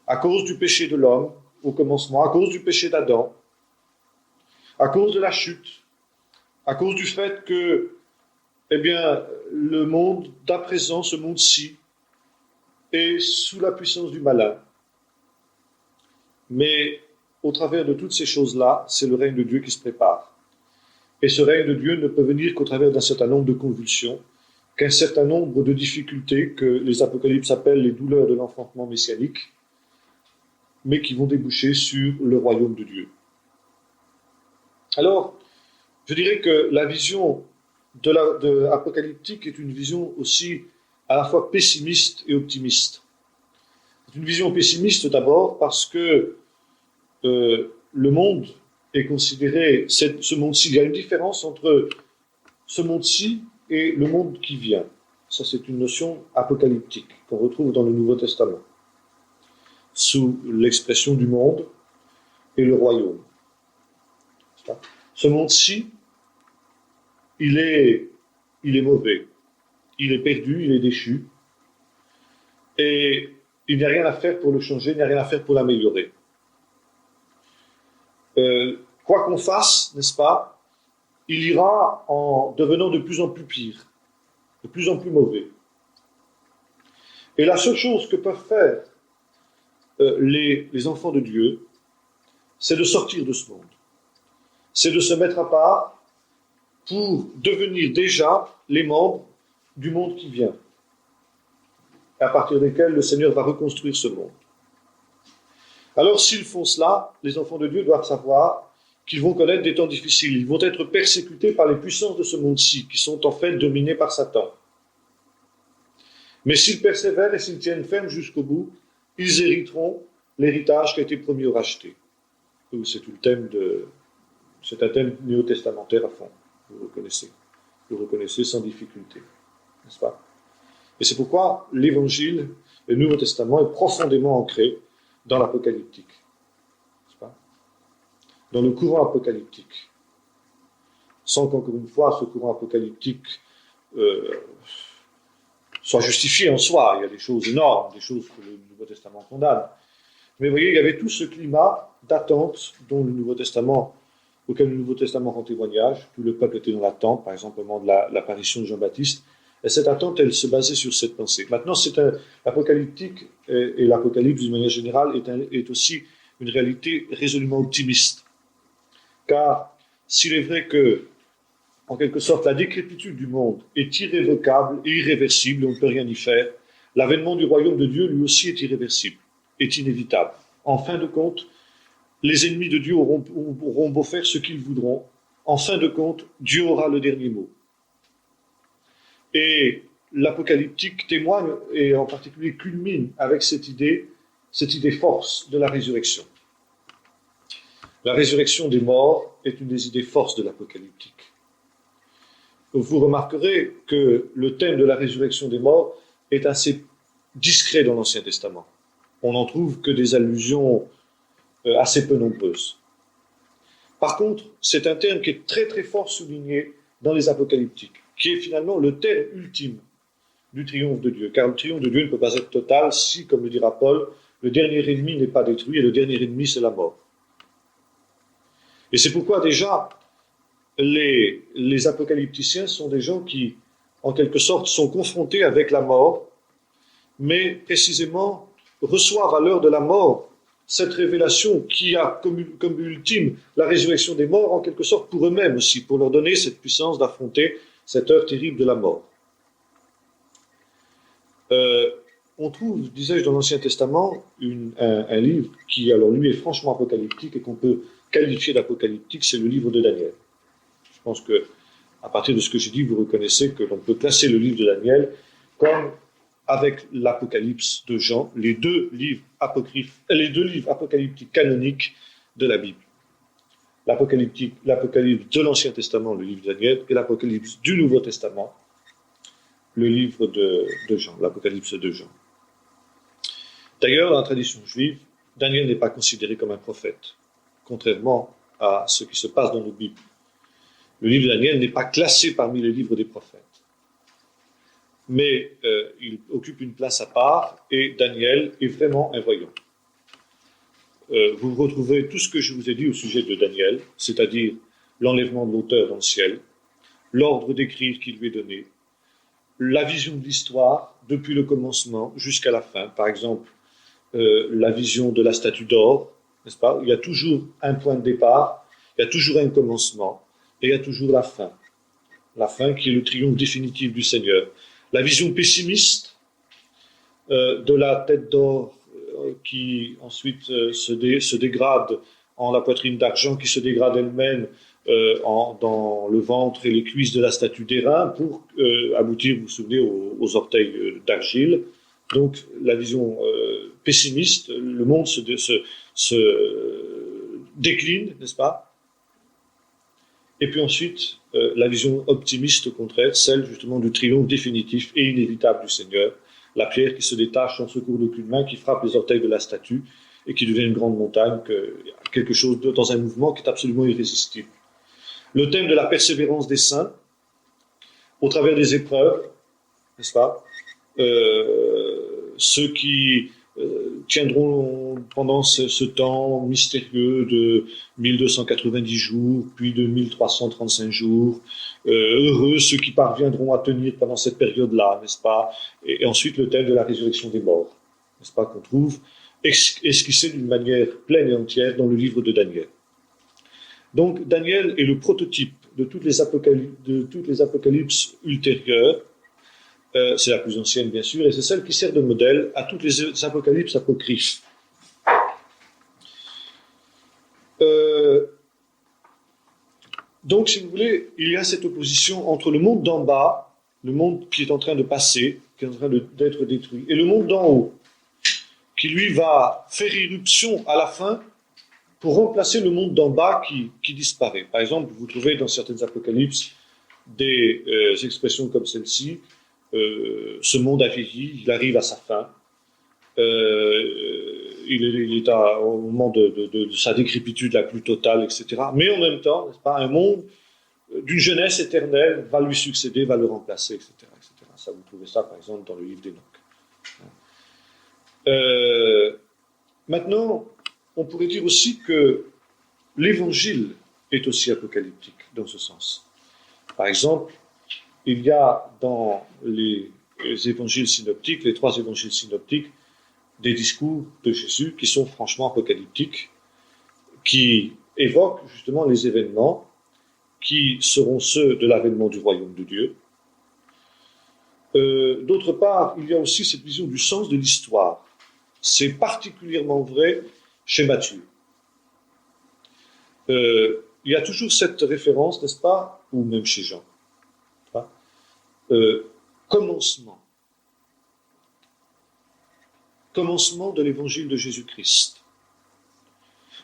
à cause du péché de l'homme au commencement, à cause du péché d'Adam, à cause de la chute, à cause du fait que, eh bien, le monde d'à présent, ce monde-ci, est sous la puissance du malin. Mais au travers de toutes ces choses-là, c'est le règne de Dieu qui se prépare. Et ce règne de Dieu ne peut venir qu'au travers d'un certain nombre de convulsions, qu'un certain nombre de difficultés que les Apocalypses appellent les douleurs de l'enfantement messianique, mais qui vont déboucher sur le royaume de Dieu. Alors, je dirais que la vision de apocalyptique est une vision aussi à la fois pessimiste et optimiste. C'est une vision pessimiste d'abord parce que le monde est considéré, ce monde-ci, il y a une différence entre ce monde-ci et le monde qui vient. Ça, c'est une notion apocalyptique qu'on retrouve dans le Nouveau Testament, sous l'expression du monde et le royaume. Ce monde-ci, il est mauvais, il est perdu, il est déchu, et il n'y a rien à faire pour le changer, il n'y a rien à faire pour l'améliorer. Quoi qu'on fasse, n'est-ce pas, il ira en devenant de plus en plus pire, de plus en plus mauvais. Et la seule chose que peuvent faire les enfants de Dieu, c'est de sortir de ce monde. C'est de se mettre à part pour devenir déjà les membres du monde qui vient, à partir desquels le Seigneur va reconstruire ce monde. Alors s'ils font cela, les enfants de Dieu doivent savoir qu'ils vont connaître des temps difficiles, ils vont être persécutés par les puissances de ce monde-ci, qui sont en fait dominées par Satan. Mais s'ils persévèrent et s'ils tiennent ferme jusqu'au bout, ils hériteront l'héritage qui a été promis au racheté. C'est tout le thème c'est un thème néo-testamentaire à fond, vous le reconnaissez sans difficulté, n'est-ce pas? Et c'est pourquoi l'Évangile, le Nouveau Testament, est profondément ancré dans l'apocalyptique, n'est-ce pas? Dans le courant apocalyptique. Sans qu'encore une fois, ce courant apocalyptique soit justifié en soi. Il y a des choses énormes, des choses que le Nouveau Testament condamne. Mais vous voyez, il y avait tout ce climat d'attente auquel le Nouveau Testament rend témoignage. Tout le peuple était dans l'attente, par exemple au moment de l'apparition de Jean-Baptiste. Et cette attente, elle se basait sur cette pensée. Maintenant, l'apocalyptique et l'Apocalypse, d'une manière générale, est aussi une réalité résolument optimiste. Car s'il est vrai que, en quelque sorte, la décrépitude du monde est irrévocable et irréversible, on ne peut rien y faire, l'avènement du royaume de Dieu, lui aussi, est irréversible, est inévitable. En fin de compte, les ennemis de Dieu auront beau faire ce qu'ils voudront. En fin de compte, Dieu aura le dernier mot. Et l'apocalyptique témoigne, et en particulier culmine avec cette idée force de la résurrection. La résurrection des morts est une des idées forces de l'apocalyptique. Vous remarquerez que le thème de la résurrection des morts est assez discret dans l'Ancien Testament. On n'en trouve que des allusions assez peu nombreuses. Par contre, c'est un terme qui est très très fort souligné dans les apocalyptiques, qui est finalement le terme ultime du triomphe de Dieu. Car le triomphe de Dieu ne peut pas être total si, comme le dira Paul, le dernier ennemi n'est pas détruit, et le dernier ennemi, c'est la mort. Et c'est pourquoi déjà, les apocalypticiens sont des gens qui, en quelque sorte, sont confrontés avec la mort, mais précisément reçoivent à l'heure de la mort cette révélation qui a comme ultime la résurrection des morts, en quelque sorte pour eux-mêmes aussi, pour leur donner cette puissance d'affronter cette heure terrible de la mort. On trouve, disais-je, dans l'Ancien Testament, un livre qui, alors lui, est franchement apocalyptique et qu'on peut qualifié d'apocalyptique, c'est le livre de Daniel. Je pense que, à partir de ce que j'ai dit, vous reconnaissez que l'on peut classer le livre de Daniel comme, avec l'Apocalypse de Jean, les deux livres apocalyptiques canoniques de la Bible. L'Apocalypse de l'Ancien Testament, le livre de Daniel, et l'Apocalypse du Nouveau Testament, le livre de Jean, l'Apocalypse de Jean. D'ailleurs, dans la tradition juive, Daniel n'est pas considéré comme un prophète, contrairement à ce qui se passe dans nos Bibles. Le livre de Daniel n'est pas classé parmi les livres des prophètes. Mais il occupe une place à part, et Daniel est vraiment un voyant. Vous retrouvez tout ce que je vous ai dit au sujet de Daniel, c'est-à-dire l'enlèvement de l'auteur dans le ciel, l'ordre d'écrire qui lui est donné, la vision de l'histoire depuis le commencement jusqu'à la fin. Par exemple, la vision de la statue d'or, n'est-ce pas? Il y a toujours un point de départ, il y a toujours un commencement, et il y a toujours la fin. La fin qui est le triomphe définitif du Seigneur. La vision pessimiste de la tête d'or qui ensuite se dégrade en la poitrine d'argent, qui se dégrade elle-même dans le ventre et les cuisses de la statue d'airain pour aboutir, vous vous souvenez, aux orteils d'argile. Donc la vision pessimiste, le monde se décline, n'est-ce pas? Et puis ensuite, la vision optimiste, au contraire, celle justement du triomphe définitif et inévitable du Seigneur, la pierre qui se détache sans secours d'aucune main, qui frappe les orteils de la statue et qui devient une grande montagne, quelque chose dans un mouvement qui est absolument irrésistible. Le thème de la persévérance des saints, au travers des épreuves, n'est-ce pas? Ceux qui tiendront pendant ce temps mystérieux de 1290 jours, puis de 1335 jours. Heureux ceux qui parviendront à tenir pendant cette période-là, n'est-ce pas? Et ensuite le thème de la résurrection des morts, n'est-ce pas, qu'on trouve esquissé d'une manière pleine et entière dans le livre de Daniel. Donc Daniel est le prototype de toutes les apocalypses ultérieures. C'est la plus ancienne, bien sûr, et c'est celle qui sert de modèle à toutes les apocalypses apocryphes. Donc, si vous voulez, il y a cette opposition entre le monde d'en bas, le monde qui est en train de passer, qui est en train d'être détruit, et le monde d'en haut, qui lui va faire irruption à la fin pour remplacer le monde d'en bas qui disparaît. Par exemple, vous trouvez dans certaines apocalypses des expressions comme celle-ci, ce monde a vieilli, il arrive à sa fin, il est au moment de sa décrépitude la plus totale, etc. Mais en même temps, n'est-ce pas, un monde d'une jeunesse éternelle va lui succéder, va le remplacer, etc., etc. Ça, vous trouvez ça, par exemple, dans le livre d'Enoch. Maintenant, on pourrait dire aussi que l'évangile est aussi apocalyptique dans ce sens. Par exemple, il y a dans les évangiles synoptiques, les 3 évangiles synoptiques, des discours de Jésus qui sont franchement apocalyptiques, qui évoquent justement les événements qui seront ceux de l'avènement du royaume de Dieu. D'autre part, il y a aussi cette vision du sens de l'histoire. C'est particulièrement vrai chez Matthieu. Il y a toujours cette référence, n'est-ce pas, ou même chez Jean. Commencement de l'évangile de Jésus-Christ.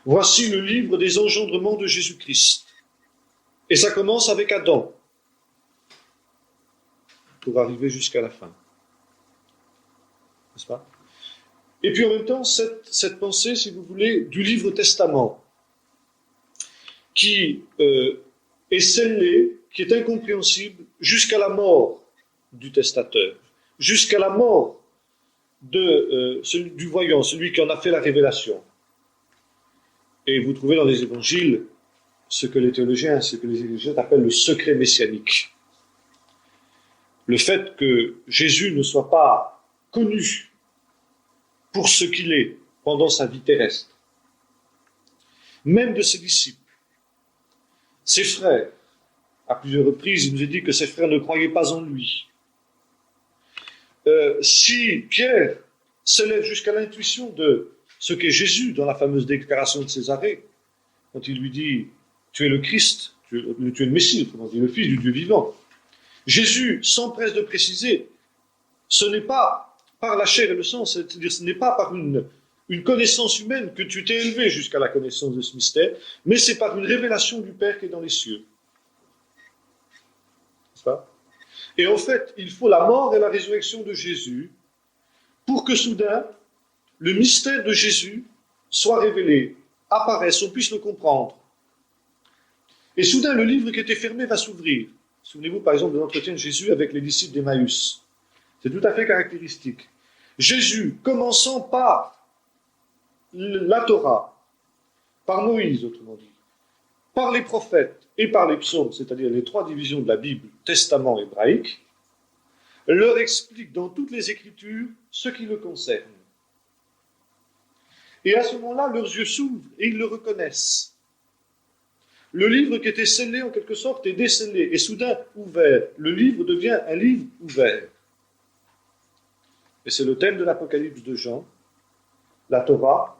Voici le livre des engendrements de Jésus-Christ. Et ça commence avec Adam, pour arriver jusqu'à la fin. N'est-ce pas? Et puis en même temps, cette pensée, si vous voulez, du livre Testament, qui est scellé, qui est incompréhensible, jusqu'à la mort du testateur, jusqu'à la mort du voyant, celui qui en a fait la révélation. Et vous trouvez dans les évangiles ce que les exégètes appellent le secret messianique. Le fait que Jésus ne soit pas connu pour ce qu'il est pendant sa vie terrestre, même de ses disciples, ses frères. À plusieurs reprises, il nous est dit que ses frères ne croyaient pas en lui. Si Pierre s'élève jusqu'à l'intuition de ce qu'est Jésus dans la fameuse déclaration de Césarée, quand il lui dit « Tu es le Christ, tu es le Messie, autrement dit le Fils du Dieu vivant », Jésus s'empresse de préciser, ce n'est pas par la chair et le sang, c'est-à-dire ce n'est pas par une connaissance humaine que tu t'es élevé jusqu'à la connaissance de ce mystère, mais c'est par une révélation du Père qui est dans les cieux. N'est-ce pas ? Et en fait, il faut la mort et la résurrection de Jésus pour que soudain, le mystère de Jésus soit révélé, apparaisse, on puisse le comprendre. Et soudain, le livre qui était fermé va s'ouvrir. Souvenez-vous par exemple de l'entretien de Jésus avec les disciples d'Emmaüs. C'est tout à fait caractéristique. Jésus, commençant par la Torah, par Moïse, autrement dit, par les prophètes et par les psaumes, c'est-à-dire les 3 divisions de la Bible, testament hébraïque, leur explique dans toutes les Écritures ce qui le concerne. Et à ce moment-là, leurs yeux s'ouvrent et ils le reconnaissent. Le livre qui était scellé en quelque sorte est décellé et soudain ouvert. Le livre devient un livre ouvert. Et c'est le thème de l'Apocalypse de Jean, la Torah,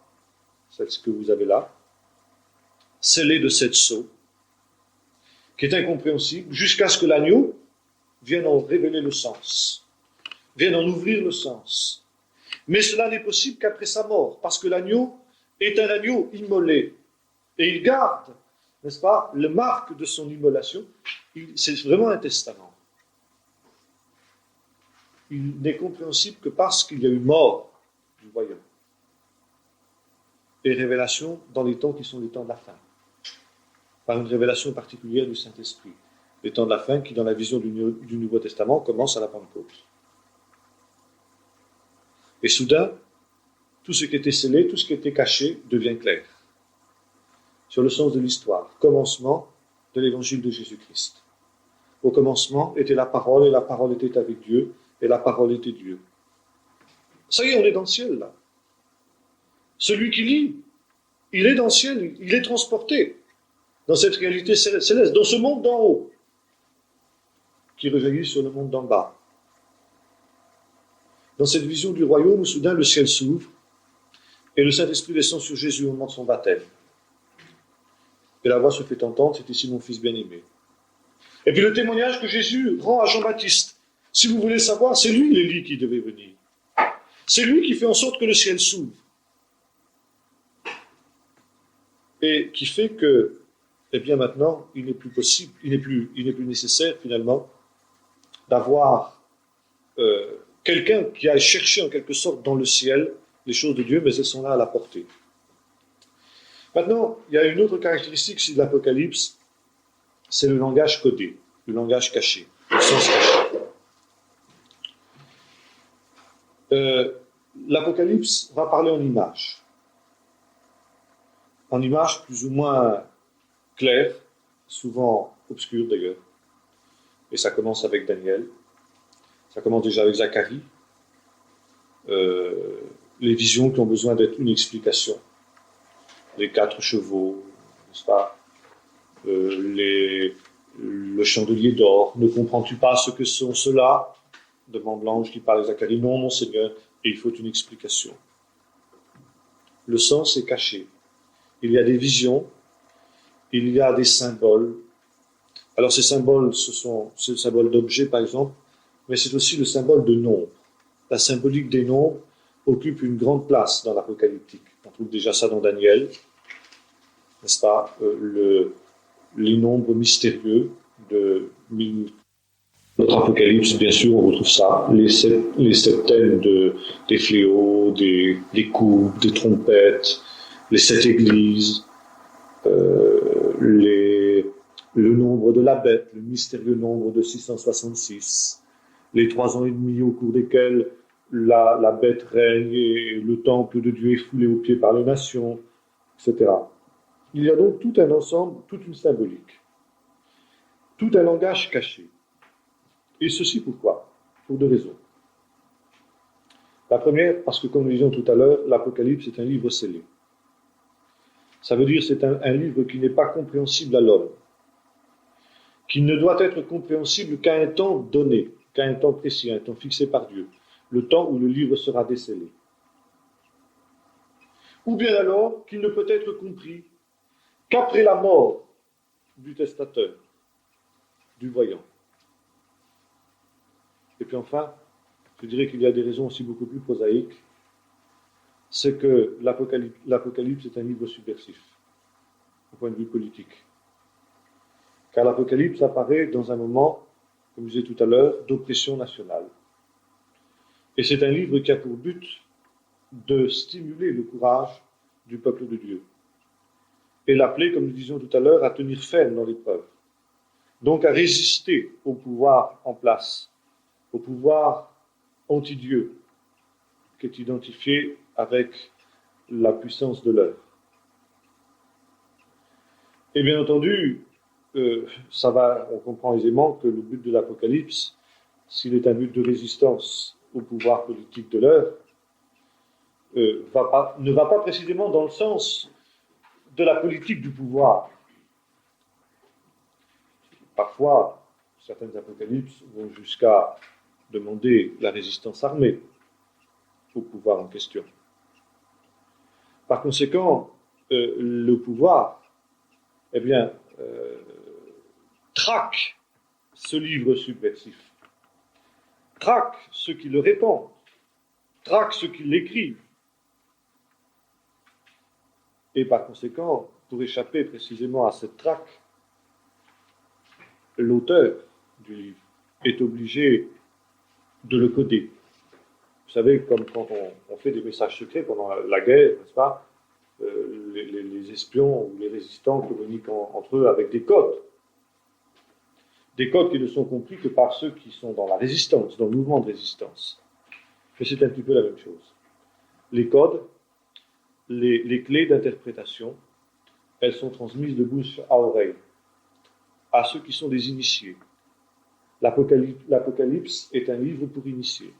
c'est ce que vous avez là, scellée de 7 sceaux, qui est incompréhensible, jusqu'à ce que l'agneau vienne en révéler le sens, vienne en ouvrir le sens. Mais cela n'est possible qu'après sa mort, parce que l'agneau est un agneau immolé, et il garde, n'est-ce pas, la marque de son immolation. C'est vraiment un testament. Il n'est compréhensible que parce qu'il y a eu mort du voyant et révélation dans les temps qui sont les temps de la fin, par une révélation particulière du Saint-Esprit, les temps de la fin qui, dans la vision du Nouveau Testament, commencent à la Pentecôte. Et soudain, tout ce qui était scellé, tout ce qui était caché devient clair. Sur le sens de l'histoire, commencement de l'évangile de Jésus-Christ. Au commencement était la parole, et la parole était avec Dieu, et la parole était Dieu. Ça y est, on est dans le ciel, là. Celui qui lit, il est dans le ciel, il est transporté dans cette réalité céleste, dans ce monde d'en haut, qui rejaillit sur le monde d'en bas. Dans cette vision du royaume où soudain le ciel s'ouvre, et le Saint-Esprit descend sur Jésus au moment de son baptême. Et la voix se fait entendre, c'est ici mon fils bien-aimé. Et puis le témoignage que Jésus rend à Jean-Baptiste. Si vous voulez savoir, c'est lui l'Élie qui devait venir. C'est lui qui fait en sorte que le ciel s'ouvre. Et qui fait que, eh bien maintenant, il n'est plus possible, il n'est plus nécessaire finalement d'avoir quelqu'un qui aille chercher en quelque sorte dans le ciel les choses de Dieu, mais elles sont là à la portée. Maintenant, il y a une autre caractéristique de l'Apocalypse, c'est le langage codé, le langage caché, le sens caché. L'Apocalypse va parler en images plus ou moins claires, souvent obscures d'ailleurs. Et ça commence avec Daniel, ça commence déjà avec Zacharie, les visions qui ont besoin d'être une explication, les 4 chevaux, n'est-ce pas, le chandelier d'or, ne comprends-tu pas ce que sont ceux-là? Demande l'ange qui parle à Zacharie. Non, mon Seigneur, et il faut une explication. Le sens est caché. Il y a des visions, il y a des symboles. Alors ces symboles, c'est le symbole d'objet par exemple, mais c'est aussi le symbole de nombre. La symbolique des nombres occupe une grande place dans l'apocalyptique. On trouve déjà ça dans Daniel, n'est-ce pas, les nombres mystérieux de notre Apocalypse, bien sûr, on retrouve ça, les septaines des fléaux, des coupes, des trompettes, les 7 églises, le nombre de la bête, le mystérieux nombre de 666, les 3 ans et demi au cours desquels la bête règne et le temple de Dieu est foulé aux pieds par les nations, etc. Il y a donc tout un ensemble, toute une symbolique, tout un langage caché. Et ceci pourquoi? Pour 2 raisons. La première, parce que comme nous disions tout à l'heure, l'Apocalypse est un livre scellé. Ça veut dire que c'est un livre qui n'est pas compréhensible à l'homme, qui ne doit être compréhensible qu'à un temps donné, qu'à un temps précis, à un temps fixé par Dieu, le temps où le livre sera décellé. Ou bien alors qu'il ne peut être compris qu'après la mort du testateur, du voyant. Et puis enfin, je dirais qu'il y a des raisons aussi beaucoup plus prosaïques, c'est que l'Apocalypse est un livre subversif, au point de vue politique. Car l'Apocalypse apparaît dans un moment, comme je disais tout à l'heure, d'oppression nationale. Et c'est un livre qui a pour but de stimuler le courage du peuple de Dieu. Et l'appeler, comme nous disions tout à l'heure, à tenir ferme dans l'épreuve. Donc à résister au pouvoir en place, au pouvoir anti-Dieu, qui est identifié avec la puissance de l'heure. Et bien entendu, on comprend aisément que le but de l'Apocalypse, s'il est un but de résistance au pouvoir politique de l'heure, ne va pas précisément dans le sens de la politique du pouvoir. Parfois, certaines apocalypses vont jusqu'à demander la résistance armée au pouvoir en question. Par conséquent, le pouvoir, eh bien, traque ce livre subversif, traque ceux qui le répandent, traque ceux qui l'écrivent. Et par conséquent, pour échapper précisément à cette traque, l'auteur du livre est obligé de le coder. Vous savez, comme quand on fait des messages secrets pendant la guerre, n'est-ce pas, les espions ou les résistants communiquent entre eux avec des codes. Des codes qui ne sont compris que par ceux qui sont dans la résistance, dans le mouvement de résistance. Mais c'est un petit peu la même chose. Les codes, les clés d'interprétation, elles sont transmises de bouche à oreille à ceux qui sont des initiés. L'Apocalypse est un livre pour initiés,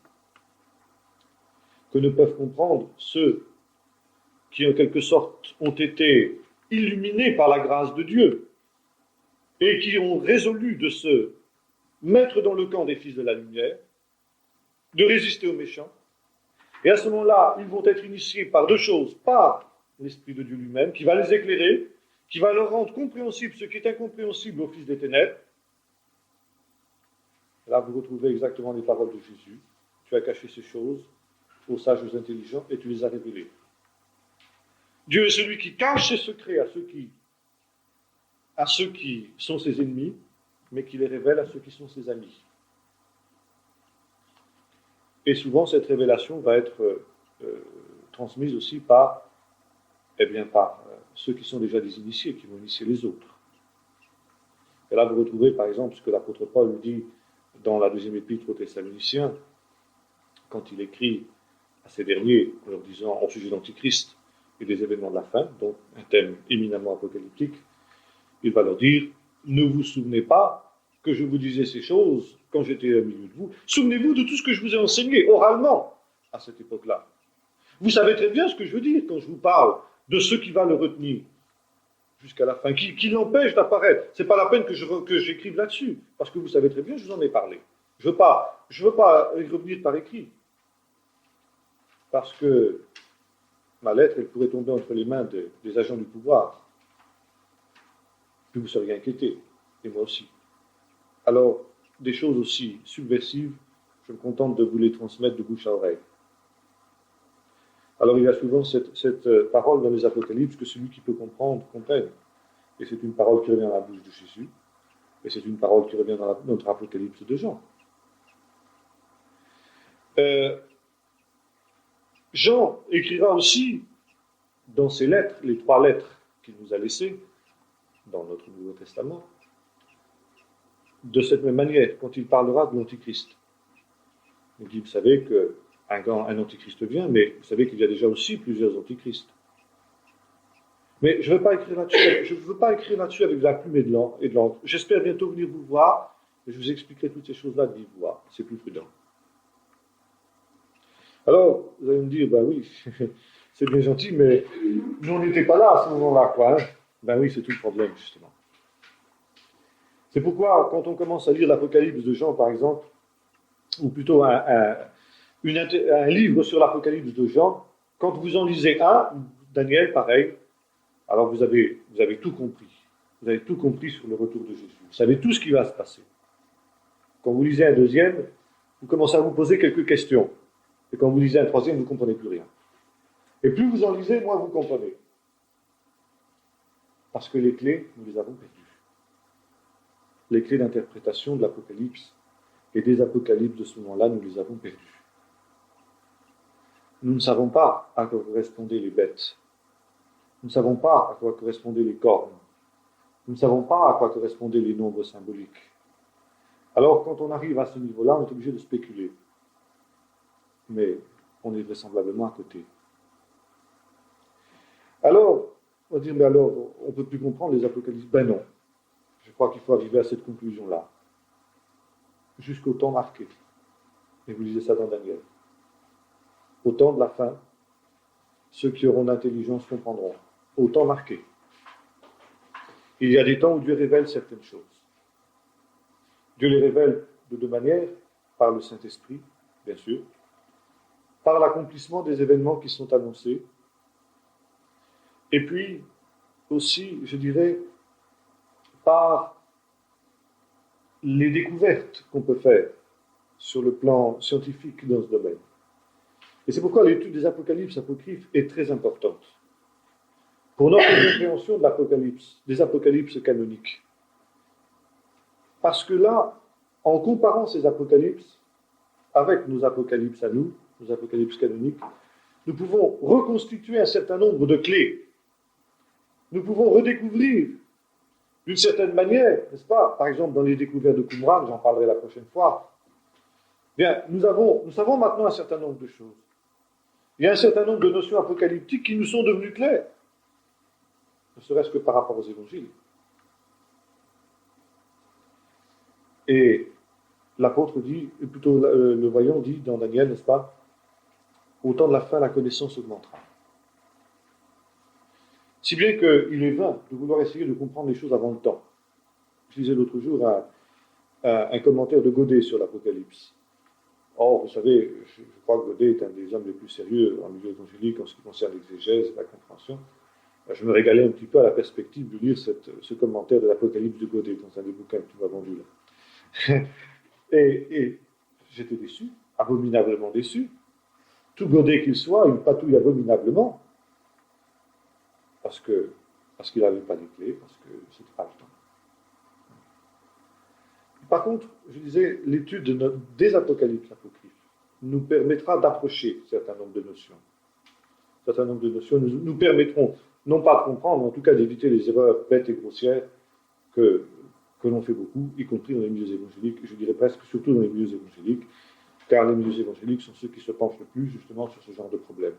que ne peuvent comprendre ceux qui, en quelque sorte, ont été illuminés par la grâce de Dieu et qui ont résolu de se mettre dans le camp des fils de la lumière, de résister aux méchants. Et à ce moment-là, ils vont être initiés par 2 choses, par l'Esprit de Dieu lui-même, qui va les éclairer, qui va leur rendre compréhensible ce qui est incompréhensible aux fils des ténèbres. Là, vous retrouvez exactement les paroles de Jésus. Tu as caché ces choses aux sages, aux intelligents, et tu les as révélés. Dieu est celui qui cache ses secrets à ceux qui sont ses ennemis, mais qui les révèle à ceux qui sont ses amis. Et souvent, cette révélation va être transmise aussi par ceux qui sont déjà des initiés, qui vont initier les autres. Et là, vous retrouvez par exemple ce que l'apôtre Paul dit dans la deuxième épître aux Thessaloniciens, quand il écrit à ces derniers, en leur disant au sujet d'Antichrist et des événements de la fin, donc un thème éminemment apocalyptique, il va leur dire, ne vous souvenez pas que je vous disais ces choses quand j'étais au milieu de vous. Souvenez-vous de tout ce que je vous ai enseigné oralement à cette époque-là. Vous savez très bien ce que je veux dire quand je vous parle de ce qui va le retenir jusqu'à la fin, qui l'empêche d'apparaître. Ce n'est pas la peine que j'écrive là-dessus, parce que vous savez très bien, je vous en ai parlé. Je ne veux pas y revenir par écrit, parce que ma lettre, elle pourrait tomber entre les mains des agents du pouvoir. Puis vous seriez inquiétés, et moi aussi. Alors, des choses aussi subversives, je me contente de vous les transmettre de bouche à oreille. Alors il y a souvent cette parole dans les Apocalypses que celui qui peut comprendre, comprenne. Et c'est une parole qui revient dans la bouche de Jésus, et c'est une parole qui revient dans notre Apocalypse de Jean. Jean écrira aussi dans ses lettres, les 3 lettres qu'il nous a laissées dans notre Nouveau Testament, de cette même manière, quand il parlera de l'Antichrist. Il dit, vous savez qu'un Antichrist vient, mais vous savez qu'il y a déjà aussi plusieurs Antichrists. Mais je ne veux pas écrire là-dessus avec de la plume et de l'encre. J'espère bientôt venir vous voir, et je vous expliquerai toutes ces choses-là de vive voix. C'est plus prudent. Alors, vous allez me dire, ben oui, c'est bien gentil, mais nous, on n'était pas là à ce moment-là, quoi. Hein. Ben oui, c'est tout le problème, justement. C'est pourquoi, quand on commence à lire l'Apocalypse de Jean, par exemple, ou plutôt un livre sur l'Apocalypse de Jean, quand vous en lisez un, Daniel, pareil, alors vous avez tout compris. Vous avez tout compris sur le retour de Jésus. Vous savez tout ce qui va se passer. Quand vous lisez un deuxième, vous commencez à vous poser quelques questions. Et quand vous lisez un troisième, vous ne comprenez plus rien. Et plus vous en lisez, moins vous comprenez. Parce que les clés, nous les avons perdues. Les clés d'interprétation de l'Apocalypse et des Apocalypses de ce moment-là, nous les avons perdues. Nous ne savons pas à quoi correspondaient les bêtes. Nous ne savons pas à quoi correspondaient les cornes. Nous ne savons pas à quoi correspondaient les nombres symboliques. Alors, quand on arrive à ce niveau-là, on est obligé de spéculer. Mais on est vraisemblablement à côté. Alors, on va dire, mais alors, on ne peut plus comprendre les Apocalypses. Ben non. Je crois qu'il faut arriver à cette conclusion-là. Jusqu'au temps marqué. Et vous lisez ça dans Daniel. Au temps de la fin, ceux qui auront l'intelligence comprendront. Au temps marqué. Il y a des temps où Dieu révèle certaines choses. Dieu les révèle de 2 manières, par le Saint-Esprit, bien sûr, par l'accomplissement des événements qui sont annoncés, et puis aussi, je dirais, par les découvertes qu'on peut faire sur le plan scientifique dans ce domaine. Et c'est pourquoi l'étude des Apocalypses apocryphes est très importante. Pour notre compréhension de l'Apocalypse, des Apocalypses canoniques. Parce que là, en comparant ces Apocalypses avec nos Apocalypses à nous, nos Apocalypses canoniques, nous pouvons reconstituer un certain nombre de clés. Nous pouvons redécouvrir d'une certaine manière, n'est-ce pas? Par exemple, dans les découvertes de Qumran, j'en parlerai la prochaine fois. Bien, nous savons maintenant un certain nombre de choses. Il y a un certain nombre de notions apocalyptiques qui nous sont devenues claires, ne serait-ce que par rapport aux évangiles. Et l'apôtre dit, plutôt le voyant dit dans Daniel, n'est-ce pas? Au temps de la fin, la connaissance augmentera. Si bien qu'il est vain de vouloir essayer de comprendre les choses avant le temps. Je lisais l'autre jour un commentaire de Godet sur l'Apocalypse. Or, vous savez, je crois que Godet est un des hommes les plus sérieux en milieu évangélique en ce qui concerne l'exégèse et la compréhension. Je me régalais un petit peu à la perspective de lire ce commentaire de l'Apocalypse de Godet dans un des bouquins que tu m'as vendu là. et j'étais déçu, abominablement déçu. tout godet qu'il soit, il patouille abominablement, parce qu'il n'avait pas les clés, parce que c'était pas le temps. Par contre, je disais, l'étude des apocalypses apocryphes nous permettra d'approcher un certain nombre de notions. Un certain nombre de notions nous permettront, non pas de comprendre, mais en tout cas d'éviter les erreurs bêtes et grossières que l'on fait beaucoup, y compris dans les milieux évangéliques, je dirais presque surtout dans les milieux évangéliques, car les milieux évangéliques sont ceux qui se penchent le plus justement sur ce genre de problème.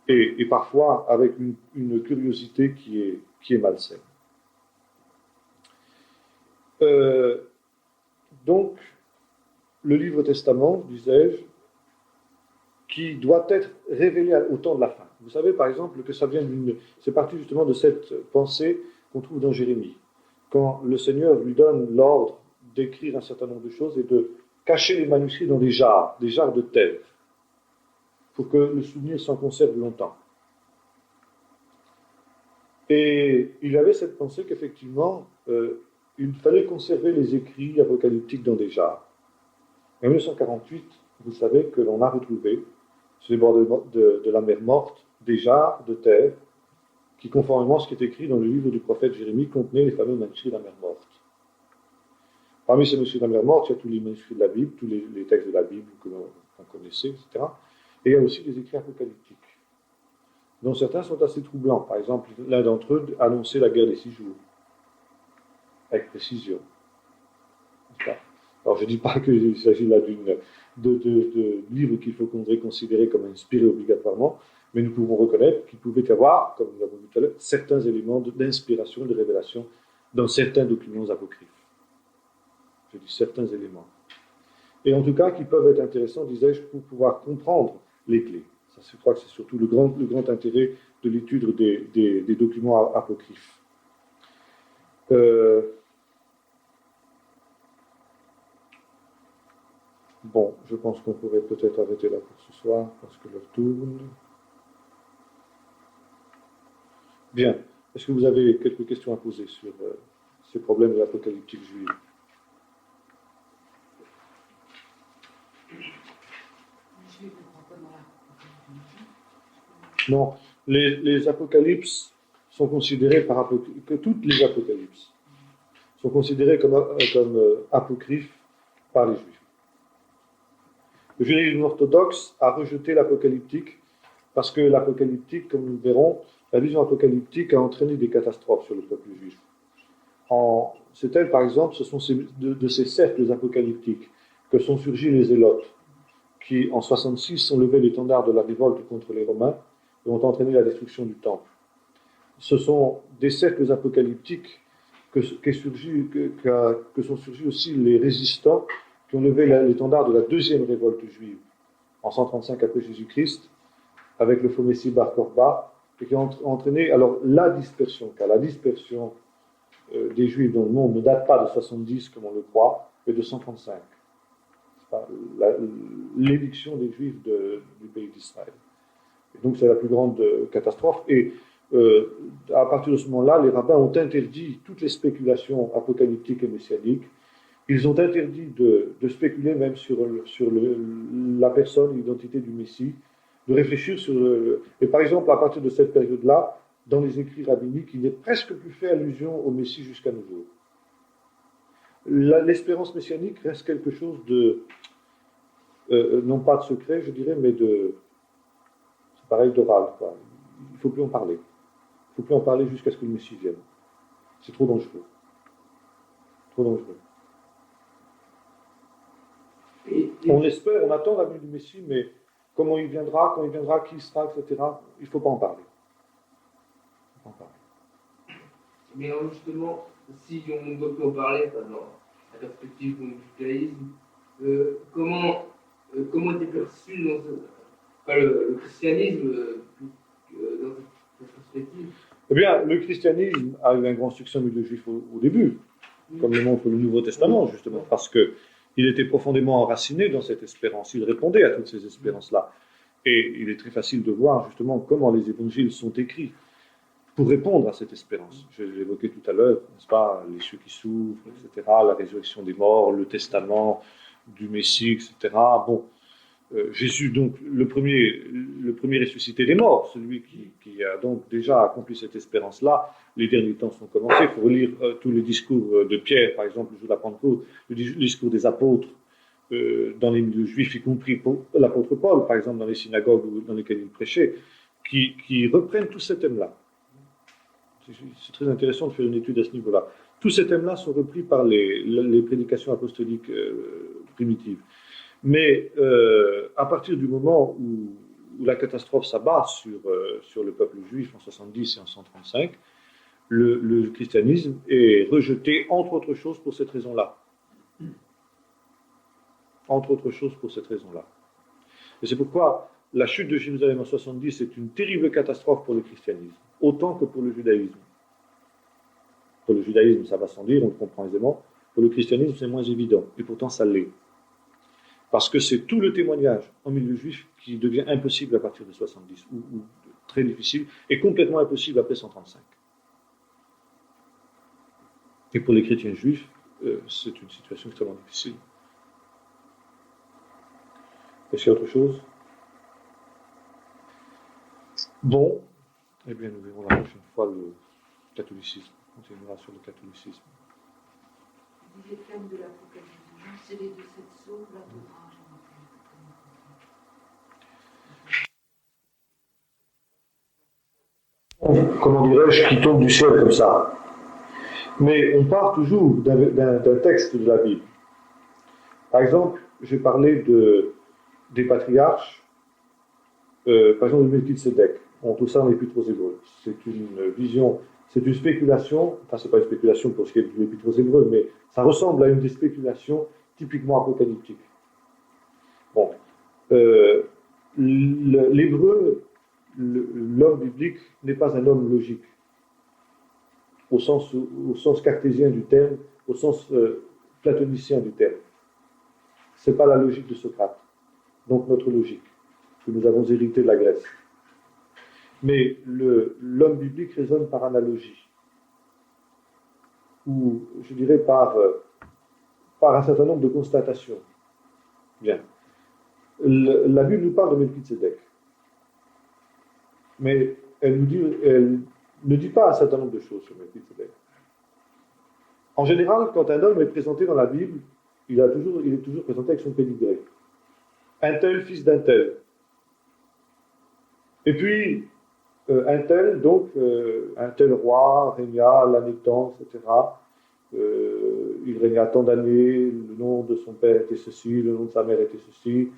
Et parfois avec une curiosité qui est malsaine. Donc, le Livre Testament, disais-je, qui doit être révélé au temps de la fin. Vous savez, par exemple, que c'est parti justement de cette pensée qu'on trouve dans Jérémie, quand le Seigneur lui donne l'ordre d'écrire un certain nombre de choses et de cacher les manuscrits dans des jarres de terre, pour que le souvenir s'en conserve longtemps. Et il avait cette pensée qu'effectivement, il fallait conserver les écrits apocalyptiques dans des jarres. En 1948, vous savez que l'on a retrouvé, sur les bords de la mer Morte, des jarres de terre qui, conformément à ce qui est écrit dans le livre du prophète Jérémie, contenaient les fameux manuscrits de la mer Morte. Parmi ces manuscrits de la mer Morte, il y a tous les manuscrits de la Bible, tous les textes de la Bible qu'on connaissait, etc. Et il y a aussi des écrits apocalyptiques, dont certains sont assez troublants. Par exemple, l'un d'entre eux annonçait la guerre des 6 jours, avec précision. Alors, je ne dis pas qu'il s'agit là de livres qu'il faut considérer comme inspirés obligatoirement, mais nous pouvons reconnaître qu'il pouvait y avoir, comme nous l'avons vu tout à l'heure, certains éléments d'inspiration, de révélation dans certains documents apocryphes. Je dis certains éléments. Et en tout cas, qui peuvent être intéressants, disais-je, pour pouvoir comprendre les clés. Ça, je crois que c'est surtout le grand intérêt de l'étude des documents apocryphes. Bon, je pense qu'on pourrait peut-être arrêter là pour ce soir, parce que l'heure tourne. Bien. Est-ce que vous avez quelques questions à poser sur ces problèmes de l'apocalyptique juive? Non, les apocalypses sont considérés que toutes les apocalypses sont considérées comme apocryphes par les Juifs. Le judaïsme orthodoxe a rejeté l'apocalyptique parce que l'apocalyptique, comme nous le verrons, la vision apocalyptique a entraîné des catastrophes sur le peuple juif. C'est elle, par exemple, ce sont de ces cercles apocalyptiques que sont surgis les Zélotes, qui, en 66, ont levé l'étendard de la révolte contre les Romains et ont entraîné la destruction du temple. Ce sont des cercles apocalyptiques que sont surgis aussi les résistants qui ont levé l'étendard de la deuxième révolte juive en 135 après Jésus-Christ, avec le faux Messie Bar Korba, et qui ont entraîné alors la dispersion, car la dispersion des Juifs dans le monde ne date pas de 70 comme on le croit, mais de 135. L'éviction des Juifs du pays d'Israël. Et donc c'est la plus grande catastrophe. Et à partir de ce moment-là, les rabbins ont interdit toutes les spéculations apocalyptiques et messianiques. Ils ont interdit de spéculer même sur la personne, l'identité du Messie, de réfléchir sur Et par exemple, à partir de cette période-là, dans les écrits rabbiniques, il n'est presque plus fait allusion au Messie jusqu'à nos jours. L'espérance messianique reste quelque chose de, non pas de secret, je dirais, mais c'est pareil, d'oral, quoi. Il ne faut plus en parler. Il ne faut plus en parler jusqu'à ce que le Messie vienne. C'est trop dangereux. Trop dangereux. On espère, on attend la venue du Messie, mais comment il viendra, quand il viendra, qui il sera, etc., il ne faut pas en parler. Mais alors justement, si on doit plus en parler, dans la perspective du judaïsme, comment est perçu le christianisme dans cette perspective? Eh bien, le christianisme a eu un grand succès au milieu juif au début, comme le montre le Nouveau Testament, justement, parce qu'il était profondément enraciné dans cette espérance. Il répondait à toutes ces espérances-là. Et il est très facile de voir, justement, comment les évangiles sont écrits pour répondre à cette espérance. Je l'évoquais tout à l'heure, n'est-ce pas, les cieux qui s'ouvrent, etc., la résurrection des morts, le testament du Messie, etc. Bon, Jésus, donc, le premier ressuscité des morts, celui qui a donc déjà accompli cette espérance-là. Les derniers temps sont commencés. Il faut relire tous les discours de Pierre, par exemple, le jour de la Pentecôte, le discours des apôtres dans les milieux juifs, y compris l'apôtre Paul, par exemple, dans les synagogues dans lesquelles il prêchait, qui reprennent tous ces thèmes-là. C'est très intéressant de faire une étude à ce niveau-là. Tous ces thèmes-là sont repris par les prédications apostoliques primitives. Mais à partir du moment où la catastrophe s'abat sur le peuple juif en 70 et en 135, le christianisme est rejeté, entre autres choses, pour cette raison-là. Entre autres choses, pour cette raison-là. Et c'est pourquoi la chute de Jérusalem en 70 est une terrible catastrophe pour le christianisme, autant que pour le judaïsme. Pour le judaïsme, ça va sans dire, on le comprend aisément. Pour le christianisme, c'est moins évident, et pourtant ça l'est. Parce que c'est tout le témoignage en milieu juif qui devient impossible à partir de 70, ou très difficile, et complètement impossible après 135. Et pour les chrétiens juifs, c'est une situation extrêmement difficile. Est-ce qu'il y a autre chose? Bon, eh bien, nous verrons la prochaine fois le catholicisme. On continuera sur le catholicisme. Les thèmes de l'Apocalypse, c'est les deux sept sceaux, la Torah, comment dirais-je, qui tombe du ciel comme ça. Mais on part toujours d'un texte de la Bible. Par exemple, j'ai parlé des patriarches, par exemple de Melchizedek. On trouve ça dans l'Épître aux Hébreux. C'est une vision, c'est une spéculation, enfin c'est pas une spéculation pour ce qui est de l'Épître aux Hébreux, mais ça ressemble à une des spéculations typiquement apocalyptiques. Bon, l'hébreu, l'homme biblique n'est pas un homme logique, au sens cartésien du terme, au sens platonicien du terme. Ce n'est pas la logique de Socrate, donc notre logique, que nous avons héritée de la Grèce. Mais l'homme biblique raisonne par analogie, ou je dirais par un certain nombre de constatations. Bien. La Bible nous parle de Melchizedek, mais elle ne dit pas un certain nombre de choses sur Melchizedek. En général, quand un homme est présenté dans la Bible, il est toujours présenté avec son pédigré. Un tel, fils d'un tel. Et puis, un tel, donc, un tel roi régna l'année temps, etc. Il régna tant d'années, le nom de son père était ceci, le nom de sa mère était ceci.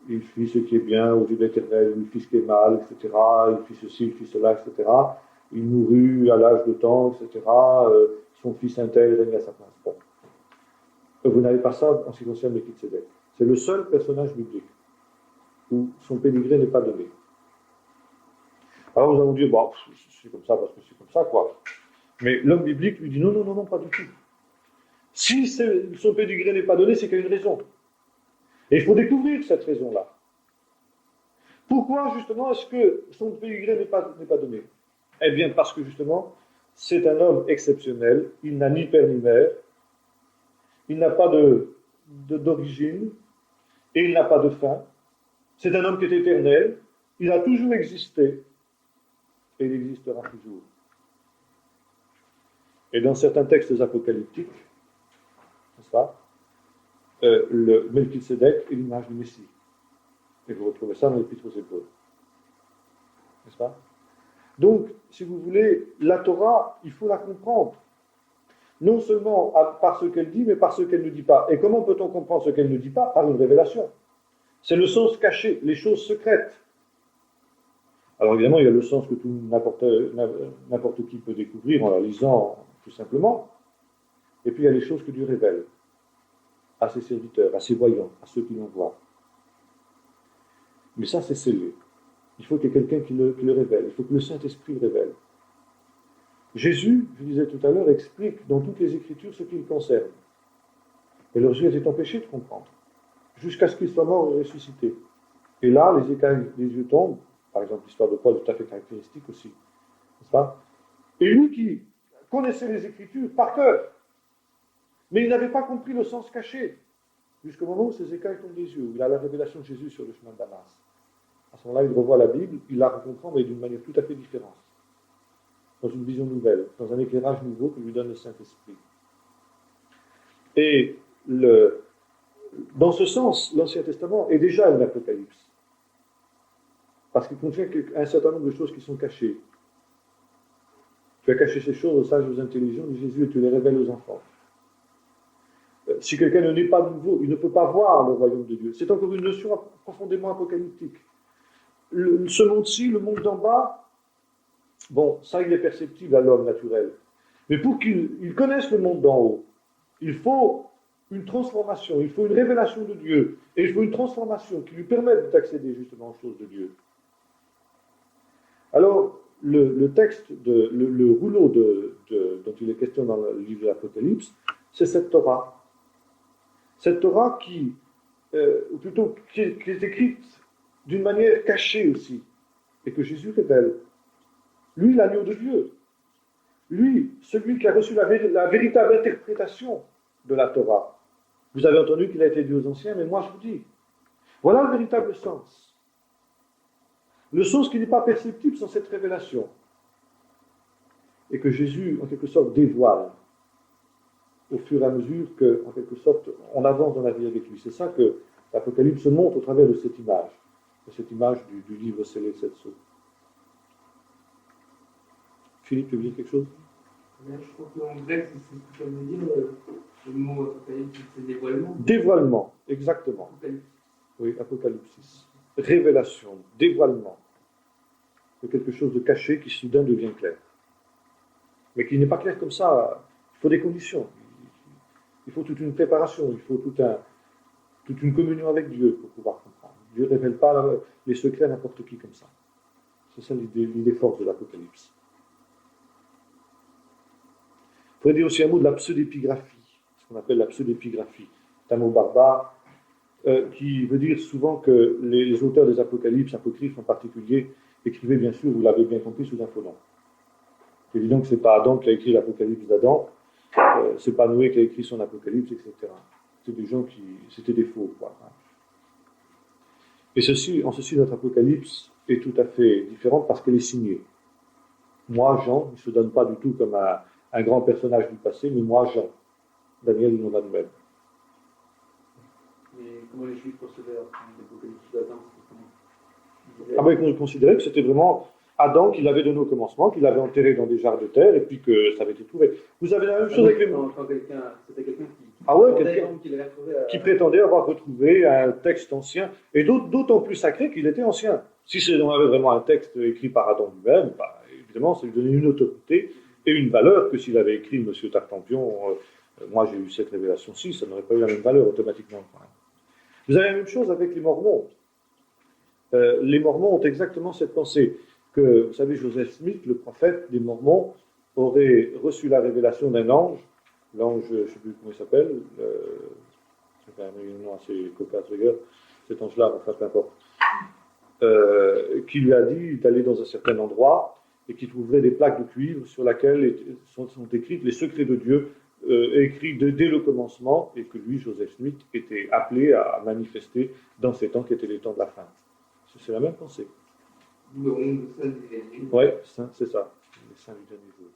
Il fit ce qui est bien aux yeux de l'Éternel, il fit ce qui est mal, etc. Il fit ceci, il fit cela, etc. Il mourut à l'âge de temps, etc. Son fils un tel régna à sa place. Bon. Vous n'avez pas ça en ce qui concerne Melchizedek. C'est le seul personnage biblique où son pédigré n'est pas donné. Alors nous allons dire, bon, c'est comme ça parce que c'est comme ça, quoi. Mais l'homme biblique lui dit, non, non, non, non, pas du tout. Si son pédigré n'est pas donné, c'est qu'il y a une raison. Et il faut découvrir cette raison-là. Pourquoi, justement, est-ce que son pédigré n'est pas donné? Eh bien, parce que, justement, c'est un homme exceptionnel. Il n'a ni père ni mère. Il n'a pas d'origine. Et il n'a pas de fin. C'est un homme qui est éternel. Il a toujours existé. Et il existera toujours. Et dans certains textes apocalyptiques, n'est-ce pas, le Melchizedek est l'image du Messie. Et vous retrouvez ça dans l'Épître aux Hébreux. N'est-ce pas? Donc, si vous voulez, la Torah, il faut la comprendre. Non seulement par ce qu'elle dit, mais par ce qu'elle ne dit pas. Et comment peut-on comprendre ce qu'elle ne dit pas? Par une révélation. C'est le sens caché, les choses secrètes. Alors évidemment, il y a le sens que n'importe qui peut découvrir en la lisant tout simplement. Et puis il y a les choses que Dieu révèle à ses serviteurs, à ses voyants, à ceux qui l'en voient. Mais ça, c'est scellé. Il faut qu'il y ait quelqu'un qui le révèle. Il faut que le Saint-Esprit le révèle. Jésus, je disais tout à l'heure, explique dans toutes les Écritures ce qui le concerne. Et leurs yeux étaient empêchés de comprendre, jusqu'à ce qu'il soit mort et ressuscité. Et là, les écailles des yeux tombent. Par exemple, l'histoire de Paul est tout à fait caractéristique aussi. N'est-ce pas? Et lui qui connaissait les Écritures par cœur, mais il n'avait pas compris le sens caché. jusqu'au moment où ses écailles tombent des yeux, où il a la révélation de Jésus sur le chemin de Damas. À ce moment-là, il revoit la Bible, il la comprend, mais d'une manière tout à fait différente, dans une vision nouvelle, dans un éclairage nouveau que lui donne le Saint-Esprit. Et dans ce sens, l'Ancien Testament est déjà une apocalypse, parce qu'il contient un certain nombre de choses qui sont cachées. Tu as caché ces choses aux sages et aux intelligents, dit Jésus, et tu les révèles aux enfants. Si quelqu'un ne naît pas de nouveau, il ne peut pas voir le royaume de Dieu. C'est encore une notion profondément apocalyptique. Ce monde-ci, le monde d'en bas, bon, ça il est perceptible à l'homme naturel. Mais pour qu'il connaisse le monde d'en haut, il faut une transformation, il faut une révélation de Dieu, et il faut une transformation qui lui permette d'accéder justement aux choses de Dieu. Alors, le texte, le rouleau dont il est question dans le livre de l'Apocalypse, c'est cette Torah. Cette Torah qui est écrite d'une manière cachée aussi, et que Jésus révèle. Lui, l'agneau de Dieu. Lui, celui qui a reçu la véritable interprétation de la Torah. Vous avez entendu qu'il a été dit aux anciens, mais moi je vous dis, voilà le véritable sens. Le sens qui n'est pas perceptible sans cette révélation. Et que Jésus, en quelque sorte, dévoile au fur et à mesure que, en quelque sorte, on avance dans la vie avec lui. C'est ça que l'Apocalypse montre au travers de cette image du livre scellé de cette sceaux. Philippe, tu veux dire quelque chose? Là, je crois qu'en grec, c'est ce que ça veut dire, le mot apocalypse, c'est dévoilement. Dévoilement, exactement. Apocalypse. Oui, apocalypsis. Révélation, dévoilement de quelque chose de caché qui soudain devient clair. Mais qui n'est pas clair comme ça. Il faut des conditions. Il faut toute une préparation. Il faut toute une communion avec Dieu pour pouvoir comprendre. Dieu ne révèle pas les secrets à n'importe qui comme ça. C'est ça l'idée forte de l'Apocalypse. Il faudrait dire aussi un mot de la pseudépigraphie, ce qu'on appelle la pseudépigraphie. C'est un mot barbare qui veut dire souvent que les auteurs des apocalypses, apocryphes en particulier, écrivaient bien sûr, vous l'avez bien compris, sous un faux nom. C'est évident que ce n'est pas Adam qui a écrit l'Apocalypse d'Adam, c'est pas Noé qui a écrit son Apocalypse, etc. C'était des gens c'était des faux, quoi. Et en ceci, notre Apocalypse est tout à fait différente parce qu'elle est signée. Moi, Jean, il ne se donne pas du tout comme un grand personnage du passé, mais moi, Jean. Daniel, il n'en a de même. Mais comment les Juifs procédaient à l'Apocalypse d'Adam? Ils considéraient que c'était vraiment Adam qui l'avait donné au commencement, qu'il l'avait enterré dans des jarres de terre, et puis que ça avait été trouvé. Vous avez la même chose avec les... C'était quelqu'un qui prétendait avoir retrouvé un texte ancien, et d'autant plus sacré qu'il était ancien. Si on avait vraiment un texte écrit par Adam lui-même, évidemment, ça lui donnait une autorité et une valeur que s'il avait écrit M. Tartampion, moi j'ai eu cette révélation-ci, ça n'aurait pas eu la même valeur automatiquement. Vous avez la même chose avec les Mormons. Les Mormons ont exactement cette pensée que, vous savez, Joseph Smith, le prophète des Mormons, aurait reçu la révélation d'un ange, l'ange, je ne sais plus comment il s'appelle, c'est un nom assez cocasse d'ailleurs, cet ange-là, enfin peu importe, qui lui a dit d'aller dans un certain endroit et qui trouverait des plaques de cuivre sur lesquelles sont écrites les secrets de Dieu, écrits dès le commencement, et que lui, Joseph Smith, était appelé à manifester dans ces temps qui étaient les temps de la fin. C'est la même pensée. Le saint du dernier jour. Oui, c'est ça, les saints du dernier jour.